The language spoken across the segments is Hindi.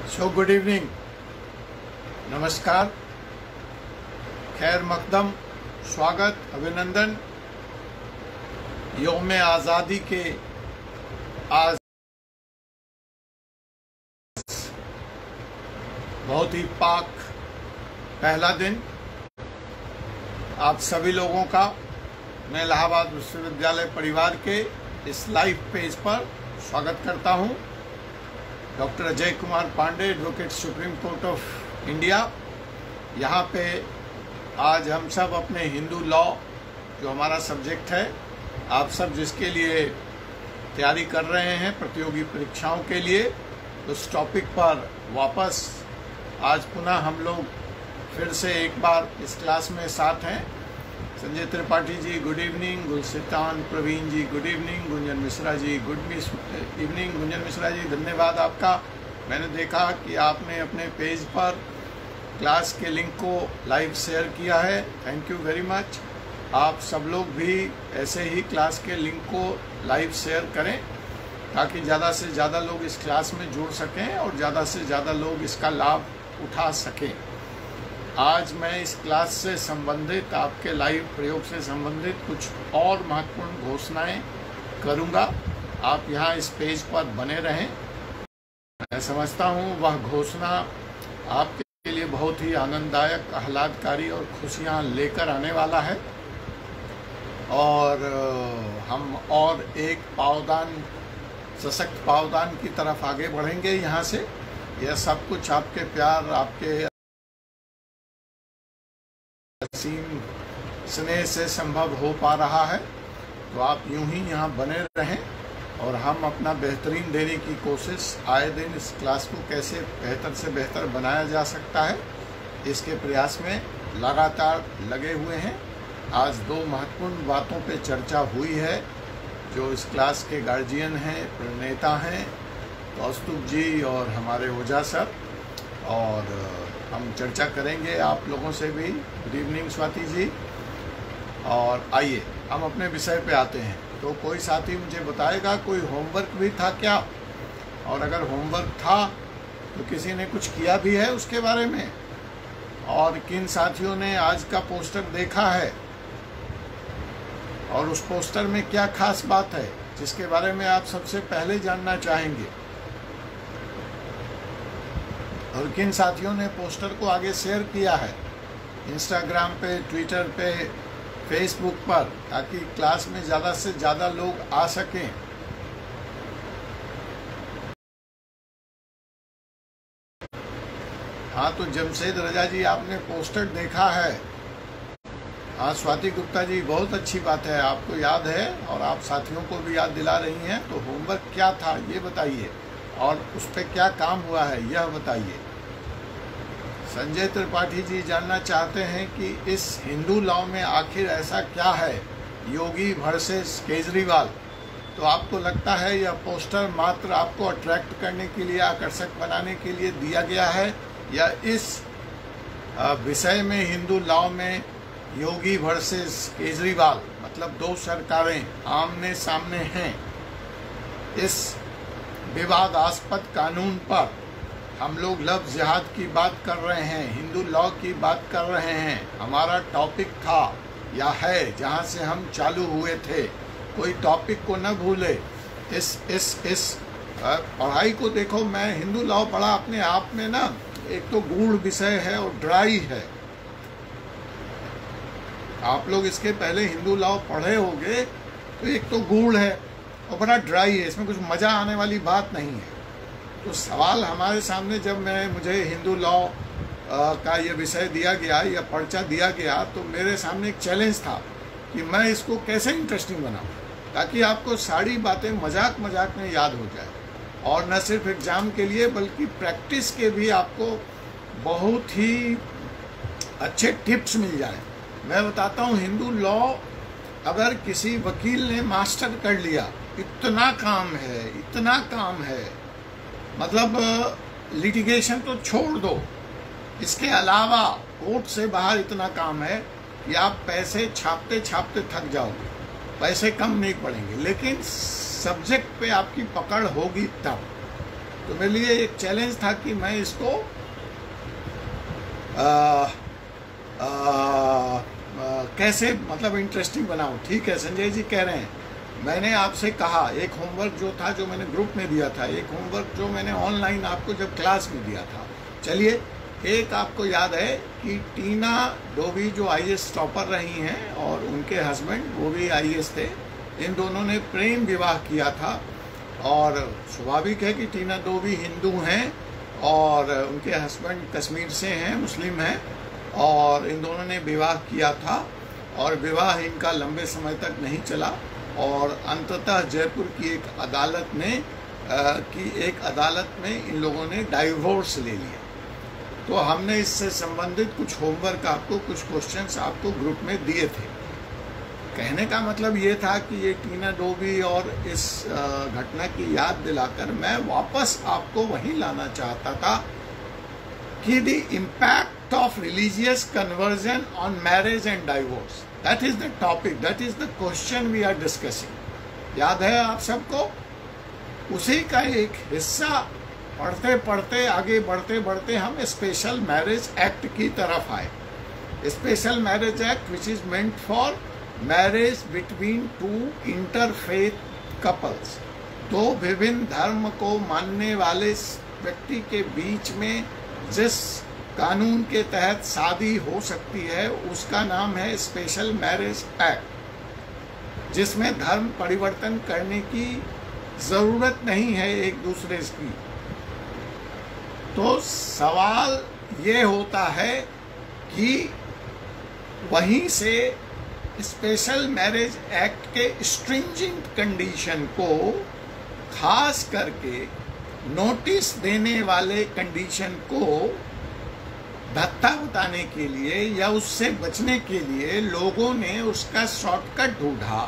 सो गुड इवनिंग, नमस्कार, खैर मकदम, स्वागत, अभिनंदन। यौम आज़ादी के आज बहुत ही पाक पहला दिन आप सभी लोगों का मैं इलाहाबाद विश्वविद्यालय परिवार के इस लाइव पेज पर स्वागत करता हूं। Doctor Ajay Kumar Pandey, advocate, supreme court of India. यहाँ पे आज हम सब अपने हिंदू लॉ जो हमारा सब्जेक्ट है, आप सब जिसके लिए तैयारी कर रहे हैं प्रतियोगी परीक्षाओं के लिए, उस टॉपिक पर वापस आज पुनः हम लोग फिर से एक बार इस क्लास में साथ हैं। संजय त्रिपाठी जी गुड इवनिंग, गुलसितान प्रवीण जी good evening, Gunjan Mishra ji good evening. Gunjan Mishra ji धन्यवाद आपका। मैंने देखा कि आपने अपने पेज पर क्लास के लिंक को लाइव शेयर किया है, थैंक यू वेरी मच। आप सब लोग भी ऐसे ही क्लास के लिंक को लाइव शेयर करें ताकि ज़्यादा से ज़्यादा लोग इस क्लास में जुड़ सकें और ज़्यादा से ज़्यादा लोग इसका लाभ उठा सकें। आज मैं इस क्लास से संबंधित, आपके लाइव प्रयोग से संबंधित कुछ और महत्वपूर्ण घोषणाएं करूंगा। आप यहां इस पेज पर बने रहें। मैं समझता हूं वह घोषणा आपके लिए बहुत ही आनंददायक, आह्लादकारी और खुशियां लेकर आने वाला है और हम और एक पावदान, सशक्त पावदान की तरफ आगे बढ़ेंगे। यहाँ से यह सब कुछ आपके प्यार, आपके असीम स्नेह से संभव हो पा रहा है। तो आप यूं ही यहाँ बने रहें और हम अपना बेहतरीन देने की कोशिश, आए दिन इस क्लास को कैसे बेहतर से बेहतर बनाया जा सकता है, इसके प्रयास में लगातार लगे हुए हैं। आज दो महत्वपूर्ण बातों पे चर्चा हुई है। जो इस क्लास के गार्जियन हैं, प्रणेता हैं, कौस्तुभ जी और हमारे ओझा सर, और हम चर्चा करेंगे आप लोगों से भी। Good evening Swati ji. और आइए हम अपने विषय पे आते हैं। तो कोई साथी मुझे बताएगा कोई होमवर्क भी था क्या, और अगर होमवर्क था तो किसी ने कुछ किया भी है उसके बारे में, और किन साथियों ने आज का पोस्टर देखा है और उस पोस्टर में क्या खास बात है जिसके बारे में आप सबसे पहले जानना चाहेंगे, और किन साथियों ने पोस्टर को आगे शेयर किया है इंस्टाग्राम पे, ट्विटर पे, फेसबुक पर, ताकि क्लास में ज़्यादा से ज़्यादा लोग आ सकें। हाँ, तो जमशेद रजा जी आपने पोस्टर देखा है। हाँ स्वाति गुप्ता जी बहुत अच्छी बात है, आपको याद है और आप साथियों को भी याद दिला रही हैं। तो होमवर्क क्या था ये बताइए और उस पर क्या काम हुआ है यह बताइए। संजय त्रिपाठी जी जानना चाहते हैं कि इस हिंदू लॉ में आखिर ऐसा क्या है, योगी वर्सेस केजरीवाल। तो आपको लगता है यह पोस्टर मात्र आपको अट्रैक्ट करने के लिए, आकर्षक बनाने के लिए दिया गया है, या इस विषय में, हिंदू लॉ में योगी वर्सेस केजरीवाल, मतलब दो सरकारें आमने सामने हैं, इस विवादास्पद कानून पर हम लोग लफ्ज़ जिहाद की बात कर रहे हैं, हिंदू लॉ की बात कर रहे हैं। हमारा टॉपिक था या है जहां से हम चालू हुए थे। कोई टॉपिक को न भूले। इस पढ़ाई को देखो, मैं हिंदू लॉ पढ़ा, अपने आप में ना एक तो गूढ़ विषय है और ड्राई है। आप लोग इसके पहले हिंदू लॉ पढ़े होंगे तो एक तो गूढ़ है और बड़ा ड्राई है, इसमें कुछ मज़ा आने वाली बात नहीं है। तो सवाल हमारे सामने, जब मुझे हिंदू लॉ का ये विषय दिया गया या पर्चा दिया गया, तो मेरे सामने एक चैलेंज था कि मैं इसको कैसे इंटरेस्टिंग बनाऊं ताकि आपको सारी बातें मजाक मजाक में याद हो जाए, और न सिर्फ एग्ज़ाम के लिए बल्कि प्रैक्टिस के भी आपको बहुत ही अच्छे टिप्स मिल जाए। मैं बताता हूँ, हिंदू लॉ अगर किसी वकील ने मास्टर कर लिया, इतना काम है, इतना काम है, मतलब लिटिगेशन तो छोड़ दो, इसके अलावा कोर्ट से बाहर इतना काम है कि आप पैसे छापते छापते थक जाओगे, पैसे कम नहीं पड़ेंगे, लेकिन सब्जेक्ट पे आपकी पकड़ होगी तब। तो मेरे लिए एक चैलेंज था कि मैं इसको कैसे मतलब इंटरेस्टिंग बनाऊं। ठीक है, संजय जी कह रहे हैं, मैंने आपसे कहा एक होमवर्क जो था, जो मैंने ग्रुप में दिया था, एक होमवर्क जो मैंने ऑनलाइन आपको जब क्लास में दिया था। चलिए, एक आपको याद है कि टीना डोवी जो आईएएस टॉपर रही हैं और उनके हस्बैंड वो भी आईएएस थे, इन दोनों ने प्रेम विवाह किया था। और स्वाभाविक है कि टीना डोवी हिंदू हैं और उनके हस्बैंड कश्मीर से हैं, मुस्लिम हैं, और इन दोनों ने विवाह किया था और विवाह इनका लंबे समय तक नहीं चला और अंततः जयपुर की एक अदालत में इन लोगों ने डाइवोर्स ले लिया। तो हमने इससे संबंधित कुछ होमवर्क आपको, कुछ क्वेश्चंस आपको ग्रुप में दिए थे। कहने का मतलब ये था कि ये टीना डोवी और इस घटना की याद दिलाकर मैं वापस आपको वहीं लाना चाहता था कि the impact of religious conversion on marriage and divorce, that is the topic, that is the question we are discussing. याद है आप सबको? उसी का एक हिस्सा पढ़ते पढ़ते, आगे बढ़ते बढ़ते हम स्पेशल मैरिज एक्ट की तरफ आए। Special marriage act which is meant for marriage between two interfaith couples, दो विभिन्न धर्म को मानने वाले व्यक्ति के बीच में जिस कानून के तहत शादी हो सकती है उसका नाम है स्पेशल मैरिज एक्ट, जिसमें धर्म परिवर्तन करने की जरूरत नहीं है एक दूसरे की। तो सवाल ये होता है कि वहीं से स्पेशल मैरिज एक्ट के स्ट्रिंजेंट कंडीशन को, खास करके नोटिस देने वाले कंडीशन को धत्ता बताने के लिए या उससे बचने के लिए लोगों ने उसका शॉर्टकट ढूंढा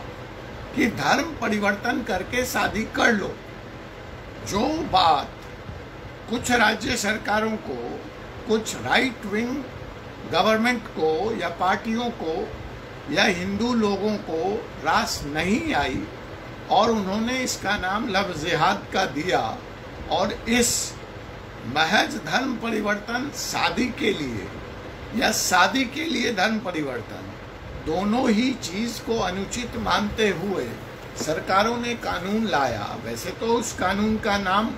कि धर्म परिवर्तन करके शादी कर लो। जो बात कुछ राज्य सरकारों को, कुछ राइट विंग गवर्नमेंट को या पार्टियों को या हिंदू लोगों को रास नहीं आई और उन्होंने इसका नाम लव जिहाद का दिया, और इस महज धर्म परिवर्तन शादी के लिए या शादी के लिए धर्म परिवर्तन, दोनों ही चीज को अनुचित मानते हुए सरकारों ने कानून लाया। वैसे तो उस कानून का नाम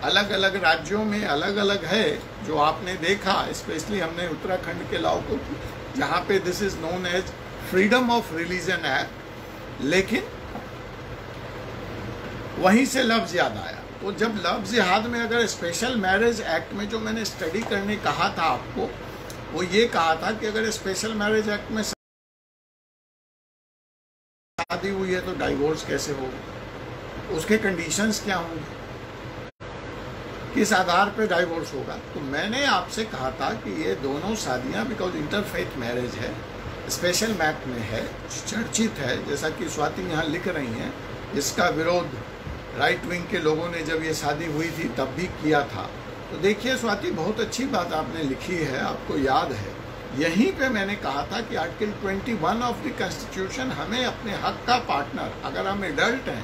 अलग अलग राज्यों में अलग अलग है, जो आपने देखा, स्पेशली हमने उत्तराखंड के लॉ को, जहाँ पे this is known as freedom of religion act, लेकिन वहीं से लफ्ज याद आया। तो जब लफ्ज याद में, अगर स्पेशल मैरिज एक्ट में जो मैंने स्टडी करने कहा था आपको, वो ये कहा था कि अगर स्पेशल मैरिज एक्ट में शादी हुई है तो डाइवोर्स कैसे होगा, उसके कंडीशंस क्या होंगे, किस आधार पे डाइवोर्स होगा। तो मैंने आपसे कहा था कि ये दोनों शादियां, बिकॉज इंटरफेथ मैरिज है, स्पेशल एक्ट में है, चर्चित है, जैसा कि स्वाति यहाँ लिख रही हैं, इसका विरोध राइट विंग के लोगों ने जब ये शादी हुई थी तब भी किया था। तो देखिए स्वाति, बहुत अच्छी बात आपने लिखी है, आपको याद है, यहीं पे मैंने कहा था कि आर्टिकल 21 ऑफ द कॉन्स्टिट्यूशन हमें अपने हक का पार्टनर, अगर हम एडल्ट हैं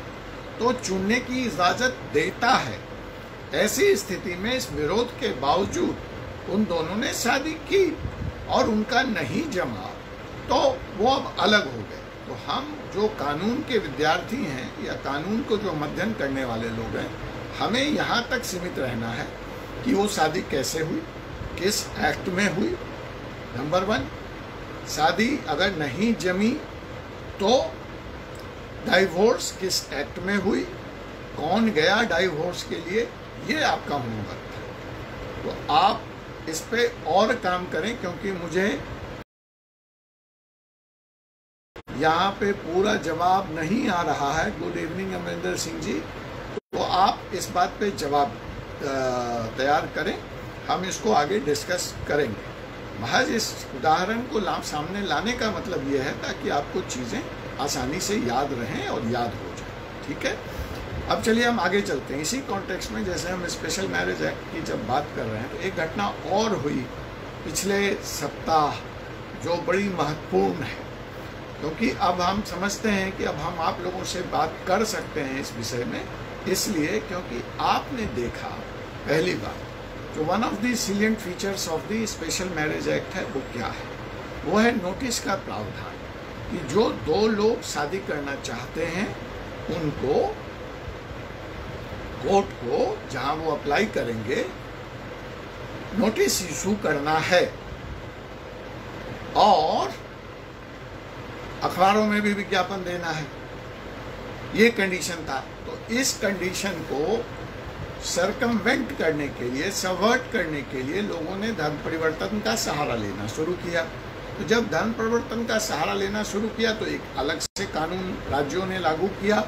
तो चुनने की इजाज़त देता है। ऐसी स्थिति में इस विरोध के बावजूद उन दोनों ने शादी की और उनका नहीं जमा, तो वो अब अलग हो गए। तो हम जो कानून के विद्यार्थी हैं या कानून को जो अध्ययन करने वाले लोग हैं, हमें यहाँ तक सीमित रहना है कि वो शादी कैसे हुई, किस एक्ट में हुई। नंबर 1, शादी अगर नहीं जमी तो डाइवोर्स किस एक्ट में हुई, कौन गया डाइवोर्स के लिए, ये आपका होमवर्क है। तो आप इस पे और काम करें, क्योंकि मुझे यहाँ पे पूरा जवाब नहीं आ रहा है। गुड इवनिंग अमरिंदर सिंह जी, तो आप इस बात पे जवाब तैयार करें, हम इसको आगे डिस्कस करेंगे। महज इस उदाहरण को सामने लाने का मतलब ये है ताकि आपको चीज़ें आसानी से याद रहें और याद हो जाए। ठीक है, अब चलिए हम आगे चलते हैं। इसी कॉन्टेक्स्ट में जैसे हम स्पेशल मैरिज एक्ट की जब बात कर रहे हैं, तो एक घटना और हुई पिछले सप्ताह जो बड़ी महत्वपूर्ण है, क्योंकि अब हम समझते हैं कि अब हम आप लोगों से बात कर सकते हैं इस विषय में, इसलिए क्योंकि आपने देखा पहली बात, जो one of the salient features of the special marriage act है वो क्या है? वो है नोटिस का प्रावधान कि जो दो लोग शादी करना चाहते हैं उनको कोर्ट को, जहां वो अप्लाई करेंगे, नोटिस इशू करना है और अखबारों में भी विज्ञापन देना है। ये कंडीशन था। तो इस कंडीशन को सरकमवेंट करने के लिए, सबवर्ट करने के लिए लोगों ने धर्म परिवर्तन का सहारा लेना शुरू किया। तो जब धर्म परिवर्तन का सहारा लेना शुरू किया तो एक अलग से कानून राज्यों ने लागू किया।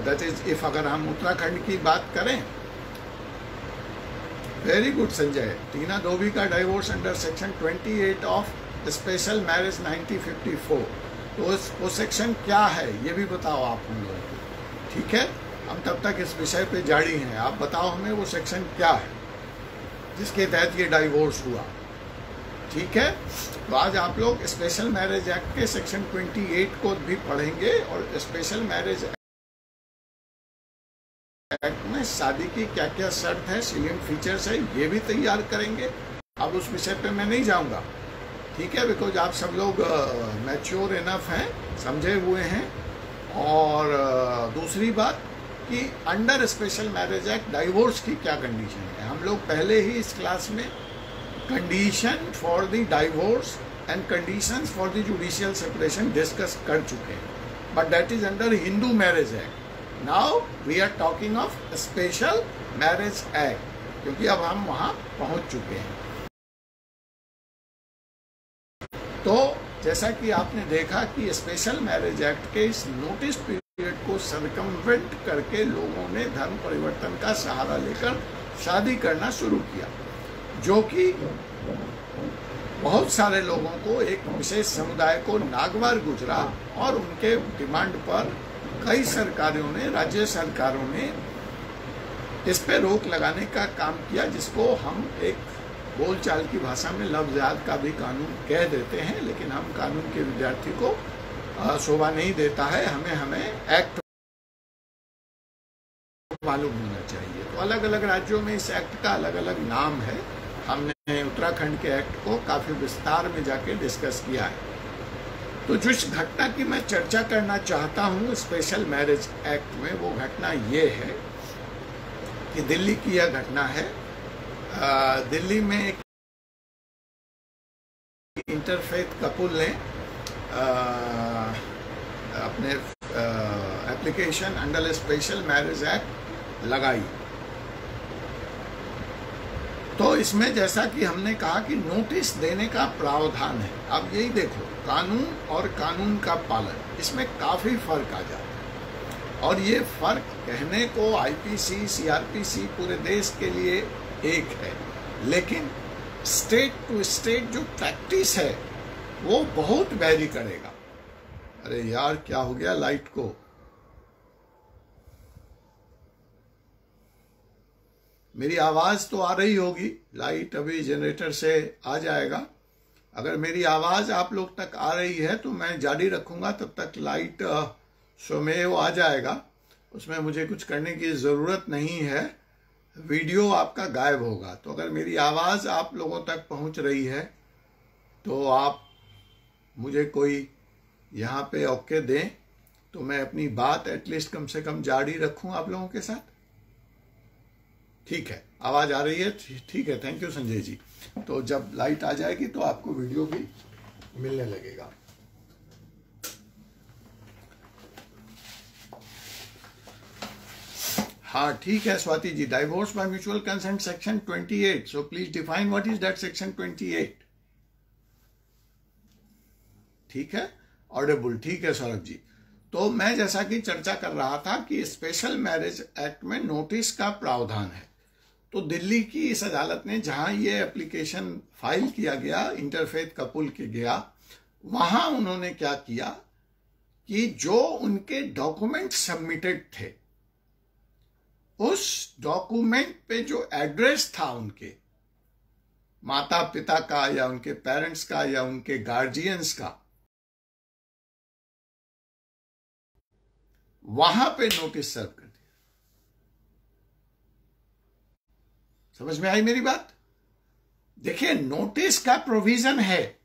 दैट इज, इफ अगर हम उत्तराखंड की बात करें, वेरी गुड संजय, टीना धोबी का divorce under section 28 of special marriage 1954। तो वो सेक्शन क्या है ये भी बताओ आप हम लोगों को, ठीक है? हम तब तक इस विषय पे जारी हैं, आप बताओ हमें वो सेक्शन क्या है जिसके तहत ये डाइवोर्स हुआ, ठीक है? तो आज आप लोग स्पेशल मैरिज एक्ट के सेक्शन 28 को भी पढ़ेंगे और स्पेशल मैरिज एक्ट में शादी की क्या क्या शर्त है, सिलियंट फीचर्स है, ये भी तैयार करेंगे। अब उस विषय पे मैं नहीं जाऊंगा, ठीक है? बिकॉज आप सब लोग मैच्योर इनफ हैं, समझे हुए हैं। और दूसरी बात कि under special marriage act divorce की क्या कंडीशन है, हम लोग पहले ही इस क्लास में condition for the divorce and conditions for the judicial separation discuss कर चुके हैं, but that is under Hindu marriage act. Now we are talking of special marriage act, क्योंकि अब हम वहां पहुंच चुके हैं। तो जैसा कि आपने देखा कि स्पेशल मैरिज एक्ट के इस नोटिस पीरियड को सरकमवेंट करके लोगों ने धर्म परिवर्तन का सहारा लेकर शादी करना शुरू किया, जो कि बहुत सारे लोगों को, एक विशेष समुदाय को नागवार गुजरा और उनके डिमांड पर कई सरकारों ने, राज्य सरकारों ने इस पे रोक लगाने का काम किया, जिसको हम एक बोलचाल की भाषा में लफ्ज़ात का भी कानून कह देते हैं, लेकिन हम कानून के विद्यार्थी को शोभा नहीं देता है, हमें एक्ट मालूम होना चाहिए। तो अलग अलग राज्यों में इस एक्ट का अलग अलग नाम है। हमने उत्तराखंड के एक्ट को काफी विस्तार में जाके डिस्कस किया है। तो जिस घटना की मैं चर्चा करना चाहता हूँ स्पेशल मैरिज एक्ट में, वो घटना ये है कि दिल्ली की यह घटना है। दिल्ली में एक इंटरफेथ कपुल ने अपने application under special marriage act लगाई। तो इसमें जैसा कि हमने कहा कि नोटिस देने का प्रावधान है। अब यही देखो, कानून और कानून का पालन, इसमें काफी फर्क आ जाता है। और ये फर्क कहने को आईपीसी, सीआरपीसी पूरे देश के लिए एक है, लेकिन स्टेट टू स्टेट जो प्रैक्टिस है वो बहुत वैरी करेगा। अरे यार, क्या हो गया लाइट को? मेरी आवाज तो आ रही होगी, लाइट अभी जनरेटर से आ जाएगा। अगर मेरी आवाज आप लोग तक आ रही है तो मैं जारी रखूंगा, तब तक लाइट स्वमेव आ जाएगा, उसमें मुझे कुछ करने की जरूरत नहीं है। वीडियो आपका गायब होगा। तो अगर मेरी आवाज आप लोगों तक पहुंच रही है तो आप मुझे कोई यहाँ पे ओके दें, तो मैं अपनी बात एटलीस्ट कम से कम जारी रखूं आप लोगों के साथ। ठीक है, आवाज आ रही है? ठीक है, थैंक यू संजय जी। तो जब लाइट आ जाएगी तो आपको वीडियो भी मिलने लगेगा। हाँ ठीक है Swati ji. Divorce by mutual consent section 28, so please define what is that section 28। ठीक है, ऑडिबल। ठीक है सौरभ जी। तो मैं जैसा कि चर्चा कर रहा था कि स्पेशल मैरिज एक्ट में नोटिस का प्रावधान है। तो दिल्ली की इस अदालत ने, जहां ये एप्लीकेशन फाइल किया गया, इंटरफेथ कपुल के गया, वहां उन्होंने क्या किया कि जो उनके डॉक्यूमेंट सबमिटेड थे, उस डॉक्यूमेंट पे जो एड्रेस था उनके माता पिता का या उनके पेरेंट्स का या उनके गार्जियंस का, वहां पे नोटिस सर्व कर दिया। समझ में आई मेरी बात? देखिए, नोटिस का प्रोविजन है,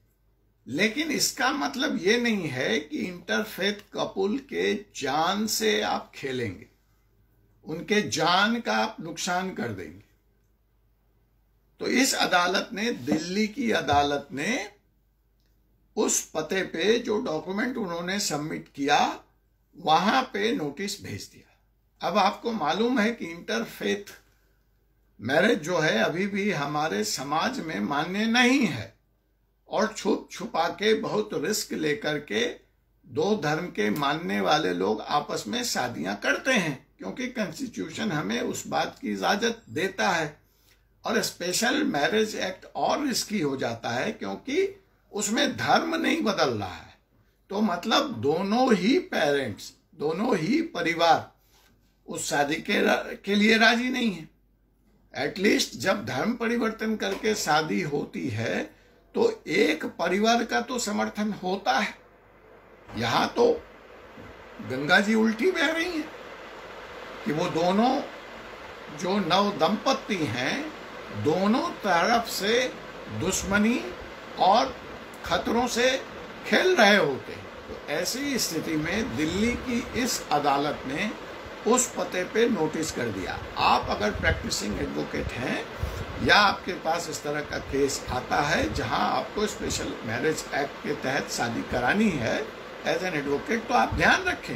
लेकिन इसका मतलब ये नहीं है कि इंटरफेथ कपुल के जान से आप खेलेंगे, उनके जान का आप नुकसान कर देंगे। तो इस अदालत ने, दिल्ली की अदालत ने, उस पते पे जो डॉक्यूमेंट उन्होंने सबमिट किया वहां पे नोटिस भेज दिया। अब आपको मालूम है कि इंटरफेथ मैरिज जो है अभी भी हमारे समाज में मान्य नहीं है, और छुप छुपा के बहुत रिस्क लेकर के दो धर्म के मानने वाले लोग आपस में शादियां करते हैं, क्योंकि कॉन्स्टिट्यूशन हमें उस बात की इजाजत देता है। और स्पेशल मैरिज एक्ट और रिस्की हो जाता है क्योंकि उसमें धर्म नहीं बदल रहा है। तो मतलब दोनों ही पेरेंट्स, दोनों ही परिवार उस शादी के लिए राजी नहीं है। एटलीस्ट जब धर्म परिवर्तन करके शादी होती है तो एक परिवार का तो समर्थन होता है। यहां तो गंगा जी उल्टी बह रही हैं कि वो दोनों जो नव दंपत्ति हैं, दोनों तरफ से दुश्मनी और खतरों से खेल रहे होते हैं। तो ऐसी स्थिति में दिल्ली की इस अदालत ने उस पते पे नोटिस कर दिया। आप अगर प्रैक्टिसिंग एडवोकेट हैं या आपके पास इस तरह का केस आता है जहां आपको स्पेशल मैरिज एक्ट के तहत शादी करानी है एज एन एडवोकेट, तो आप ध्यान रखें,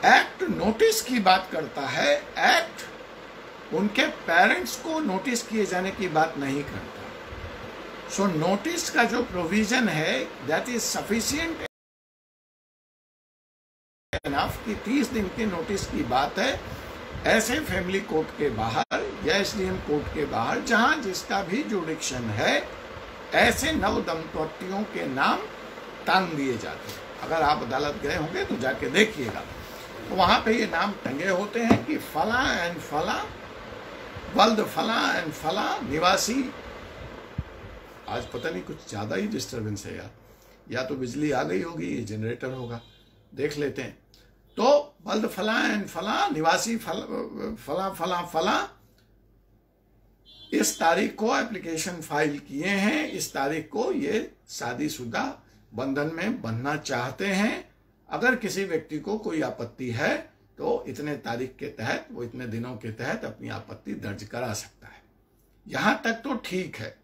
एक्ट नोटिस की बात करता है, एक्ट उनके पेरेंट्स को नोटिस किए जाने की बात नहीं करता। सो नोटिस का जो प्रोविजन है दैट इज सफिशिएंट एनफ कि 30 दिन के नोटिस की बात है। ऐसे फैमिली कोर्ट के बाहर या एसडीएम कोर्ट के बाहर जहां जिसका भी जुडिक्शन है, ऐसे नव दंपतियों के नाम टांग दिए जाते हैं। अगर आप अदालत गए होंगे तो जाके देखिएगा, तो वहां पे ये नाम टंगे होते हैं कि फला एंड फला, वल्द फला एंड फला निवासी। आज पता नहीं कुछ ज्यादा ही डिस्टरबेंस है यार, या तो बिजली आ गई होगी, ये जनरेटर होगा, देख लेते हैं। तो वल्द फला एंड फला निवासी फला फला फला इस तारीख को एप्लीकेशन फाइल किए हैं, इस तारीख को ये शादीशुदा बंधन में बनना चाहते हैं। अगर किसी व्यक्ति को कोई आपत्ति है तो इतने तारीख के तहत, वो इतने दिनों के तहत अपनी आपत्ति दर्ज करा सकता है। यहां तक तो ठीक है।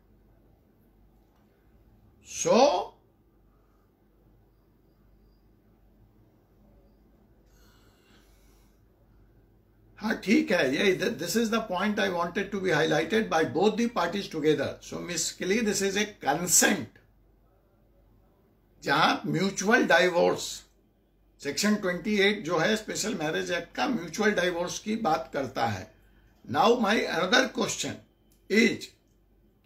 सो हाँ ठीक है, ये this is the point I wanted to be highlighted by both the parties together. So basically this is a consent, जहां म्यूचुअल डाइवोर्स, सेक्शन 28 जो है स्पेशल मैरिज एक्ट का, म्यूचुअल डाइवोर्स की बात करता है। Now my another question is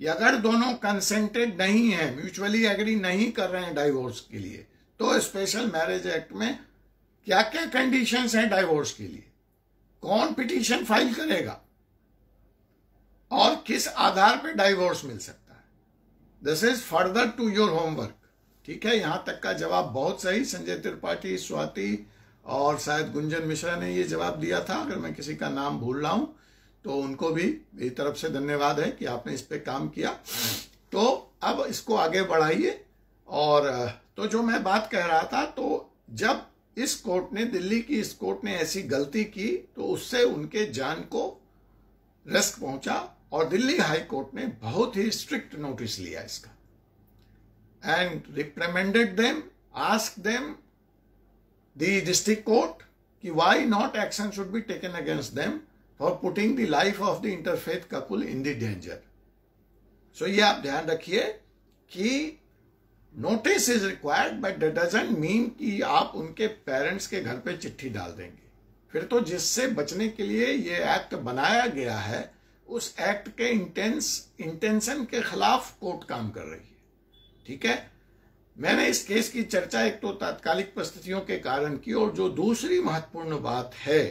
कि अगर दोनों कंसेंटेड नहीं है, म्यूचुअली एग्री नहीं कर रहे हैं डाइवोर्स के लिए, तो स्पेशल मैरिज एक्ट में क्या क्या कंडीशंस हैं डाइवोर्स के लिए, कौन पिटीशन फाइल करेगा और किस आधार पर डाइवोर्स मिल सकता है। This is further to your homework. ठीक है, यहां तक का जवाब बहुत सही। संजय त्रिपाठी, स्वाति और शायद गुंजन मिश्रा ने ये जवाब दिया था। अगर मैं किसी का नाम भूल रहा हूं तो उनको भी मेरी तरफ से धन्यवाद है कि आपने इस पे काम किया। तो अब इसको आगे बढ़ाइए। और तो जो मैं बात कह रहा था, तो जब इस कोर्ट ने, दिल्ली की इस कोर्ट ने ऐसी गलती की तो उससे उनके जान को रिस्क पहुंचा, और दिल्ली हाई कोर्ट ने बहुत ही स्ट्रिक्ट नोटिस लिया इसका, and reprimanded them, asked them, the district court, कि why not action should be taken against them for putting the life of the interfaith couple in the danger. So ये आप ध्यान रखिए कि notice is required, but that doesn't mean कि आप उनके पेरेंट्स के घर पे चिट्ठी डाल देंगे। फिर तो जिससे बचने के लिए ये एक्ट बनाया गया है, उस एक्ट के इंटेंशन के खिलाफ कोर्ट काम कर रही है। ठीक है, मैंने इस केस की चर्चा एक तो तात्कालिक परिस्थितियों के कारण की, और जो दूसरी महत्वपूर्ण बात है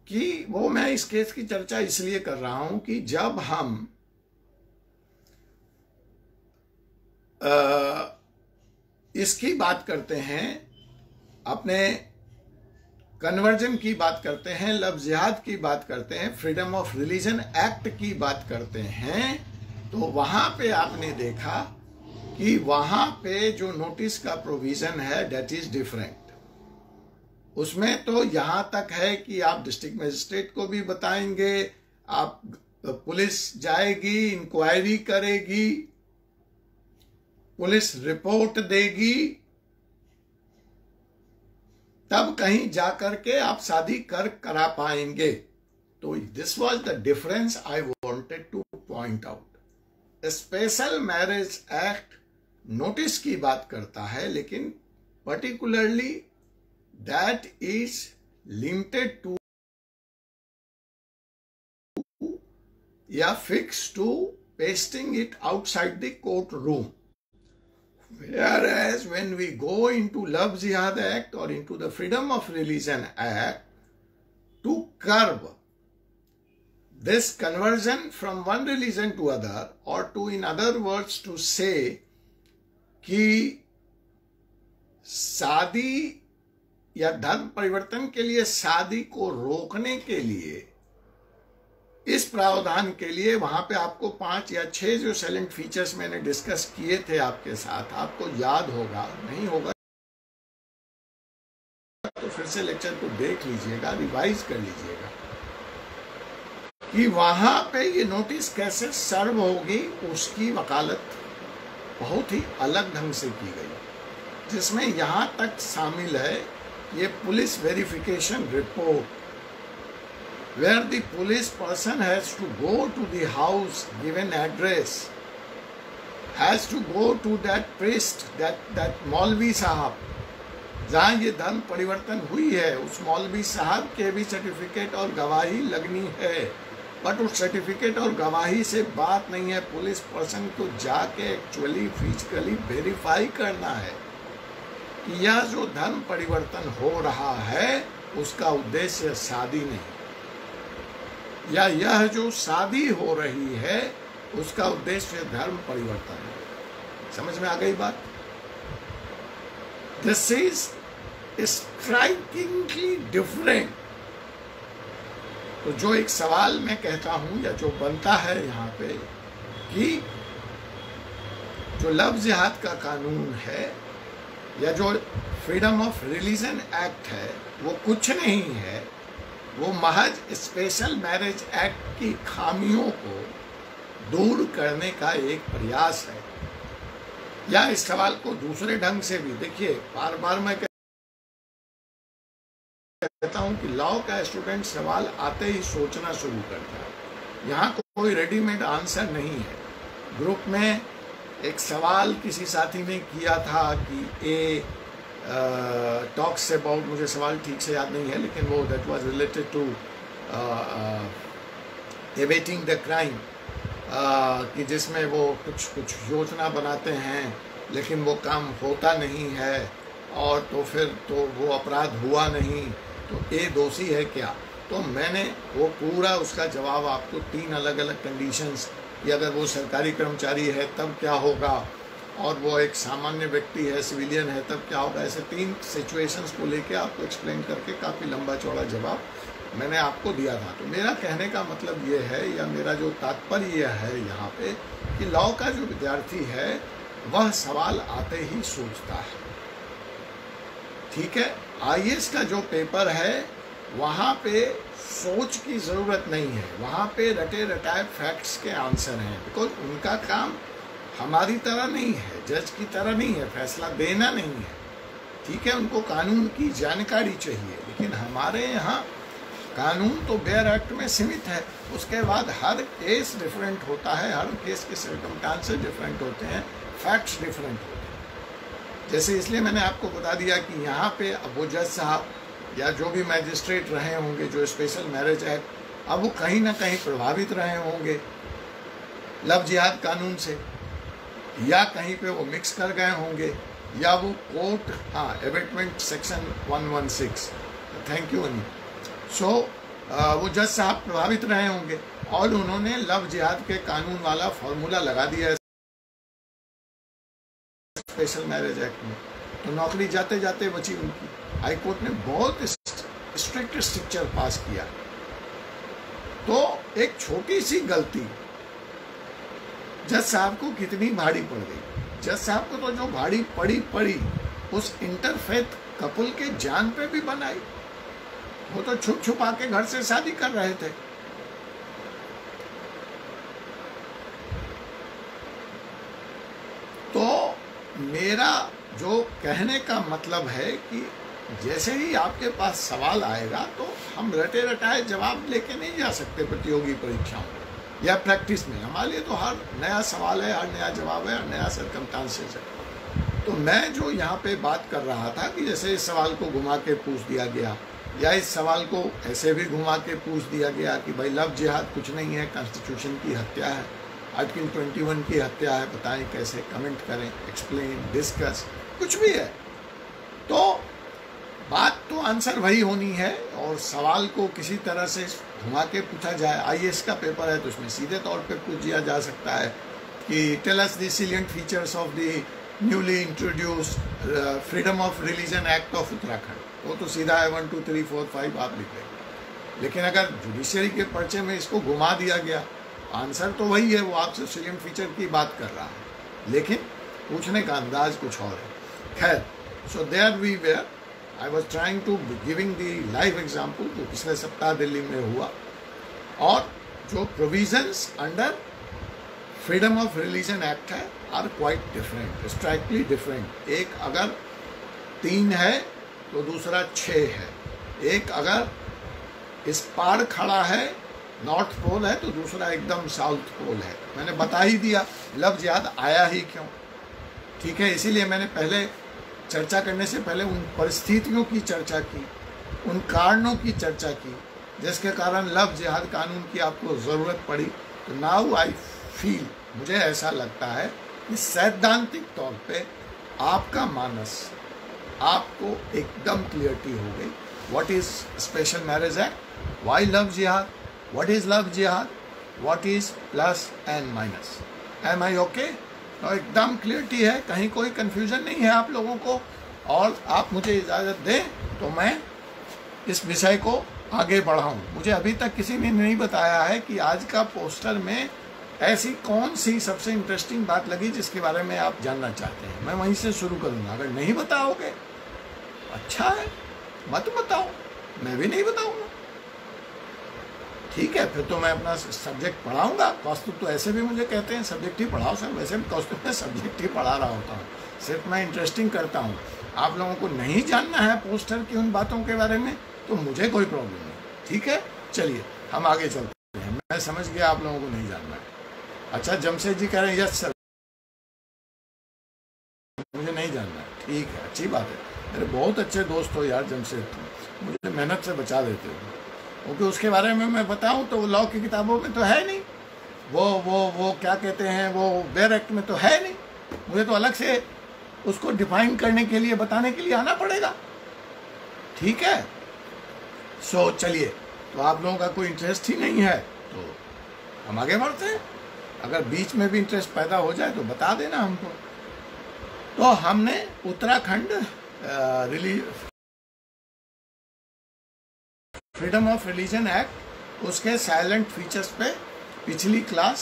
कि वो मैं इस केस की चर्चा इसलिए कर रहा हूं कि जब हम इसकी बात करते हैं अपने कन्वर्जन की बात करते हैं, लव जिहाद की बात करते हैं, फ्रीडम ऑफ रिलीजन एक्ट की बात करते हैं, तो वहां पे आपने देखा कि वहां पे जो नोटिस का प्रोविजन है दैट इज डिफरेंट। उसमें तो यहां तक है कि आप डिस्ट्रिक्ट मजिस्ट्रेट को भी बताएंगे, आप पुलिस जाएगी, इंक्वायरी करेगी, पुलिस रिपोर्ट देगी, तब कहीं जाकर के आप शादी करा पाएंगे। तो this was the difference I wanted to point out. Special marriage act notice की बात करता है, लेकिन particularly that is limited to या fix to pasting it outside the court room. Whereas when we go into Love Jihad Act or into the Freedom of Religion Act, to curb this conversion from one religion to other, or to in other words to say कि शादी या धर्म परिवर्तन के लिए शादी को रोकने के लिए इस प्रावधान के लिए वहां पे आपको 5 या 6 जो सैलेंट फीचर्स मैंने डिस्कस किए थे आपके साथ, आपको याद होगा, नहीं होगा तो फिर से लेक्चर को देख लीजिएगा, रिवाइज कर लीजिएगा कि वहां पे ये नोटिस कैसे सर्व होगी, उसकी वकालत बहुत ही अलग ढंग से की गई, जिसमें यहां तक शामिल है ये police verification report, where the police person has to go to the house, given address, has to go to that priest, that मौलवी साहब, जहाँ ये धर्म परिवर्तन हुई है, उस मौलवी साहब के भी सर्टिफिकेट और गवाही लगनी है। बट उस सर्टिफिकेट और गवाही से बात नहीं है, पुलिस पर्सन को जाके एक्चुअली फिजिकली वेरीफाई करना है कि यह जो धर्म परिवर्तन हो रहा है उसका उद्देश्य शादी नहीं, या यह जो शादी हो रही है उसका उद्देश्य धर्म परिवर्तन है। समझ में आ गई बात? This is strikingly different. तो जो एक सवाल मैं कहता हूं या जो बनता है यहाँ पे कि जो लव जिहाद का कानून है या जो फ्रीडम ऑफ रिलीजन एक्ट है वो कुछ नहीं है, वो महज स्पेशल मैरिज एक्ट की खामियों को दूर करने का एक प्रयास है। या इस सवाल को दूसरे ढंग से भी देखिए, बार बार मैं कहता हूं कि लॉ का स्टूडेंट सवाल आते ही सोचना शुरू करता है। यहाँ कोई रेडीमेड आंसर नहीं है। ग्रुप में एक सवाल किसी साथी ने किया था कि ए टॉक्स अबाउट, मुझे सवाल ठीक से याद नहीं है, लेकिन वो that was related to abetting the crime, कि जिसमें वो कुछ योजना बनाते हैं लेकिन वो काम होता नहीं है, और तो फिर तो वो अपराध हुआ नहीं, तो ए दोषी है क्या। तो मैंने वो पूरा उसका जवाब आपको 3 अलग अलग कंडीशंस, कि अगर वो सरकारी कर्मचारी है तब क्या होगा, और वो एक सामान्य व्यक्ति है, सिविलियन है, तब क्या होगा, ऐसे 3 सिचुएशंस को लेके आपको एक्सप्लेन करके काफ़ी लंबा चौड़ा जवाब मैंने आपको दिया था। तो मेरा कहने का मतलब ये है, या मेरा जो तात्पर्य है यहाँ पे, कि लॉ का जो विद्यार्थी है वह सवाल आते ही सोचता है। ठीक है, IAS का जो पेपर है वहाँ पे सोच की ज़रूरत नहीं है, वहाँ पे रटे रटाए फैक्ट्स के आंसर हैं, बिकॉज उनका काम हमारी तरह नहीं है, जज की तरह नहीं है, फैसला देना नहीं है। ठीक है, उनको कानून की जानकारी चाहिए, लेकिन हमारे यहाँ कानून तो बेयर एक्ट में सीमित है। उसके बाद हर केस डिफरेंट होता है, हर केस के सर्कमस्टांसेस डिफरेंट होते हैं, फैक्ट्स डिफरेंट होते हैं। जैसे इसलिए मैंने आपको बता दिया कि यहाँ पे अब वो जज साहब या जो भी मैजिस्ट्रेट रहे होंगे जो स्पेशल मैरिज एक्ट, अब वो कहीं ना कहीं प्रभावित रहे होंगे लव जिहाद कानून से, या कहीं पे वो मिक्स कर गए होंगे, या वो कोर्ट, हाँ, एबेटमेंट सेक्शन 116, थैंक यू अनी। सो वो जज साहब प्रभावित रहे होंगे और उन्होंने लव जिहाद के कानून वाला फॉर्मूला लगा दिया है स्पेशल मैरिज एक्ट में, तो नौकरी जाते जाते बची उनकी। हाई कोर्ट ने बहुत स्ट्रिक्ट स्ट्रक्चर पास किया। तो एक छोटी सी गलती जज साहब को कितनी भारी पड़ गई। जज साहब को तो जो भारी पड़ी उस इंटरफेथ कपल के जान पे भी बनाई। वो तो छुप छुपा के घर से शादी कर रहे थे। तो मेरा जो कहने का मतलब है कि जैसे ही आपके पास सवाल आएगा तो हम रटे रटाए जवाब लेके नहीं जा सकते प्रतियोगी परीक्षाओं में या प्रैक्टिस में। हमारे लिए तो हर नया सवाल है, हर नया जवाब है, हर नया सर्कमस्टांसेस है। तो मैं जो यहाँ पे बात कर रहा था कि जैसे इस सवाल को घुमा के पूछ दिया गया या इस सवाल को ऐसे भी घुमा के पूछ दिया गया कि भाई लव जिहाद कुछ नहीं है, कॉन्स्टिट्यूशन की हत्या है, आर्टिकल 21 की हत्या है, बताएं कैसे, कमेंट करें, एक्सप्लेन, डिस्कस, कुछ भी है। तो बात तो आंसर वही होनी है और सवाल को किसी तरह से घुमा के पूछा जाए। आईएएस का पेपर है तो उसमें सीधे तौर पे पूछ दिया जा सकता है कि tell us the salient features of the newly introduced freedom of religion act of Uttarakhand. वो तो सीधा है 1 2 3 4 5 आप लिख लेंगे। लेकिन अगर जुडिशरी के पर्चे में इसको घुमा दिया गया, आंसर तो वही है, वो आपसे सैलिएंट फीचर की बात कर रहा है, लेकिन पूछने का अंदाज कुछ और है। खैर, so there we were, I was trying to giving the live example जो पिछले सप्ताह दिल्ली में हुआ, और जो provisions under freedom of religion act है are quite different, strikingly different. एक अगर 3 है तो दूसरा 6 है। एक अगर इस पार खड़ा है, नॉर्थ पोल है, तो दूसरा एकदम साउथ पोल है। मैंने बता ही दिया लव जिहाद आया ही क्यों, ठीक है। इसीलिए मैंने पहले चर्चा करने से पहले उन परिस्थितियों की चर्चा की, उन कारणों की चर्चा की जिसके कारण लव जिहाद कानून की आपको ज़रूरत पड़ी। तो नाउ आई फील, मुझे ऐसा लगता है कि सैद्धांतिक तौर पे आपका मानस, आपको एकदम क्लियरिटी हो गई। What is special marriage act, why love jihad, what is love jihad, what is plus and minus. Am I okay? तो एकदम क्लियरिटी है, कहीं कोई कंफ्यूजन नहीं है आप लोगों को। और आप मुझे इजाज़त दें तो मैं इस विषय को आगे बढ़ाऊं। मुझे अभी तक किसी ने नहीं बताया है कि आज का पोस्टर में ऐसी कौन सी सबसे इंटरेस्टिंग बात लगी जिसके बारे में आप जानना चाहते हैं। मैं वहीं से शुरू करूंगा। अगर नहीं बताओगे अच्छा है, मत बताओ, मैं भी नहीं बताऊंगा, ठीक है। फिर तो मैं अपना सब्जेक्ट पढ़ाऊंगा। कौस्तुभ तो ऐसे भी मुझे कहते हैं सब्जेक्ट ही पढ़ाओ सर, वैसे भी कौस्तुभ में सब्जेक्ट ही पढ़ा रहा होता हूँ, सिर्फ मैं इंटरेस्टिंग करता हूँ। आप लोगों को नहीं जानना है पोस्टर की उन बातों के बारे में तो मुझे कोई प्रॉब्लम नहीं, ठीक है। चलिए हम आगे चलते हैं। मैं समझ गया आप लोगों को नहीं जानना है। अच्छा, जमशेद जी कह रहे हैं यस सर, मुझे नहीं जानना है, ठीक है, अच्छी बात है। मेरे बहुत अच्छे दोस्त हो यार जमशेद, तुम मुझे मेहनत से बचा देते हो, क्योंकि उसके बारे में मैं बताऊं तो लॉ की किताबों में तो है नहीं, वो क्या कहते हैं, वो बेयर एक्ट में तो है नहीं। मुझे तो अलग से उसको डिफाइन करने के लिए, बताने के लिए आना पड़ेगा, ठीक है। सो चलिए, तो आप लोगों का कोई इंटरेस्ट ही नहीं है तो हम आगे बढ़ते हैं। अगर बीच में भी इंटरेस्ट पैदा हो जाए तो बता देना हमको। तो हमने Uttarakhand freedom of religion act, उसके साइलेंट फीचर्स पे पिछली क्लास,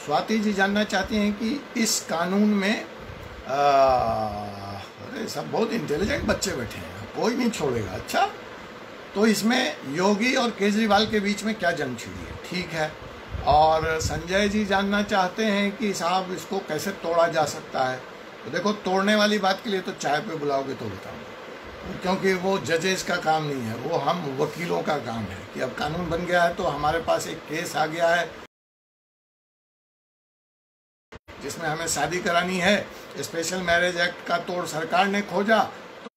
स्वाति जी जानना चाहती हैं कि इस कानून में अरे सब बहुत इंटेलिजेंट बच्चे बैठे हैं, कोई नहीं छोड़ेगा। अच्छा, तो इसमें योगी और केजरीवाल के बीच में क्या जंग छिड़ी है, ठीक है। और संजय जी जानना चाहते हैं कि साहब इसको कैसे तोड़ा जा सकता है। तो देखो, तोड़ने वाली बात के लिए तो चाय पे बुलाओगे तो बताऊंगा, क्योंकि वो जजेस का काम नहीं है, वो हम वकीलों का काम है कि अब कानून बन गया है तो हमारे पास एक केस आ गया है जिसमें हमें शादी करानी है। स्पेशल मैरिज एक्ट का तोड़ सरकार ने खोजा,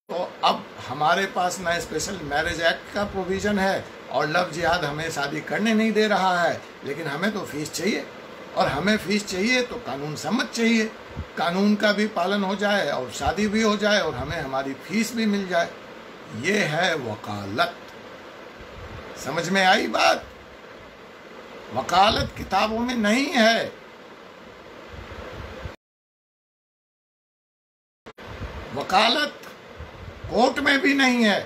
तो अब हमारे पास ना स्पेशल मैरिज एक्ट का प्रोविज़न है और लव जिहाद हमें शादी करने नहीं दे रहा है। लेकिन हमें तो फीस चाहिए, और हमें फीस चाहिए तो कानून सम्मत चाहिए, कानून का भी पालन हो जाए और शादी भी हो जाए और हमें हमारी फीस भी मिल जाए। ये है वकालत। समझ में आई बात? वकालत किताबों में नहीं है, वकालत कोर्ट में भी नहीं है।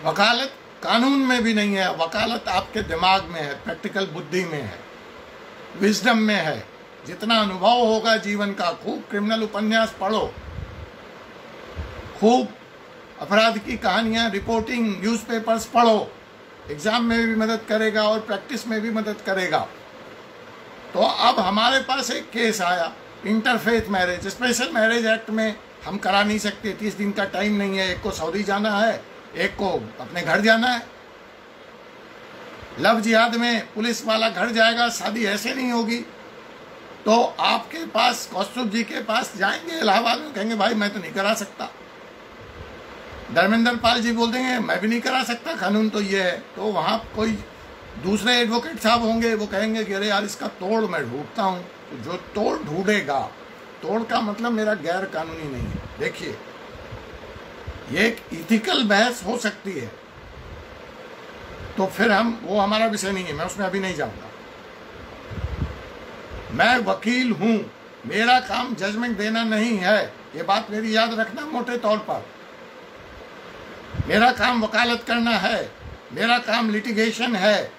वकालत कानून में भी नहीं है, वकालत आपके दिमाग में है, प्रैक्टिकल बुद्धि में है, विजडम में है। जितना अनुभव होगा जीवन का, खूब क्रिमिनल उपन्यास पढ़ो, खूब अपराध की कहानियां, रिपोर्टिंग, न्यूज़पेपर्स पढ़ो, एग्जाम में भी मदद करेगा और प्रैक्टिस में भी मदद करेगा। तो अब हमारे पास एक केस आया, interfaith marriage. Special marriage act में हम करा नहीं सकते, 30 दिन का टाइम नहीं है। एक को सऊदी जाना है, एक को अपने घर जाना है। लव जिहाद में पुलिस वाला घर जाएगा, शादी ऐसे नहीं होगी। तो आपके पास, कौस्तुभ जी के पास जाएंगे इलाहाबाद में, कहेंगे भाई मैं तो नहीं करा सकता। धर्मेंद्र पाल जी बोल देंगे मैं भी नहीं करा सकता, कानून तो ये है। तो वहाँ कोई दूसरे एडवोकेट साहब होंगे, वो कहेंगे कि अरे यार इसका तोड़ मैं ढूंढता हूँ। तो जो तोड़ ढूंढेगा, तोड़ का मतलब मेरा गैर कानूनी नहीं है। देखिए, ये एक इथिकल बहस हो सकती है, तो फिर वो हमारा विषय नहीं है, मैं उसमें अभी नहीं जाऊंगा। मैं वकील हूं, मेरा काम जजमेंट देना नहीं है, ये बात मेरी याद रखना मोटे तौर पर। मेरा काम वकालत करना है, मेरा काम लिटिगेशन है,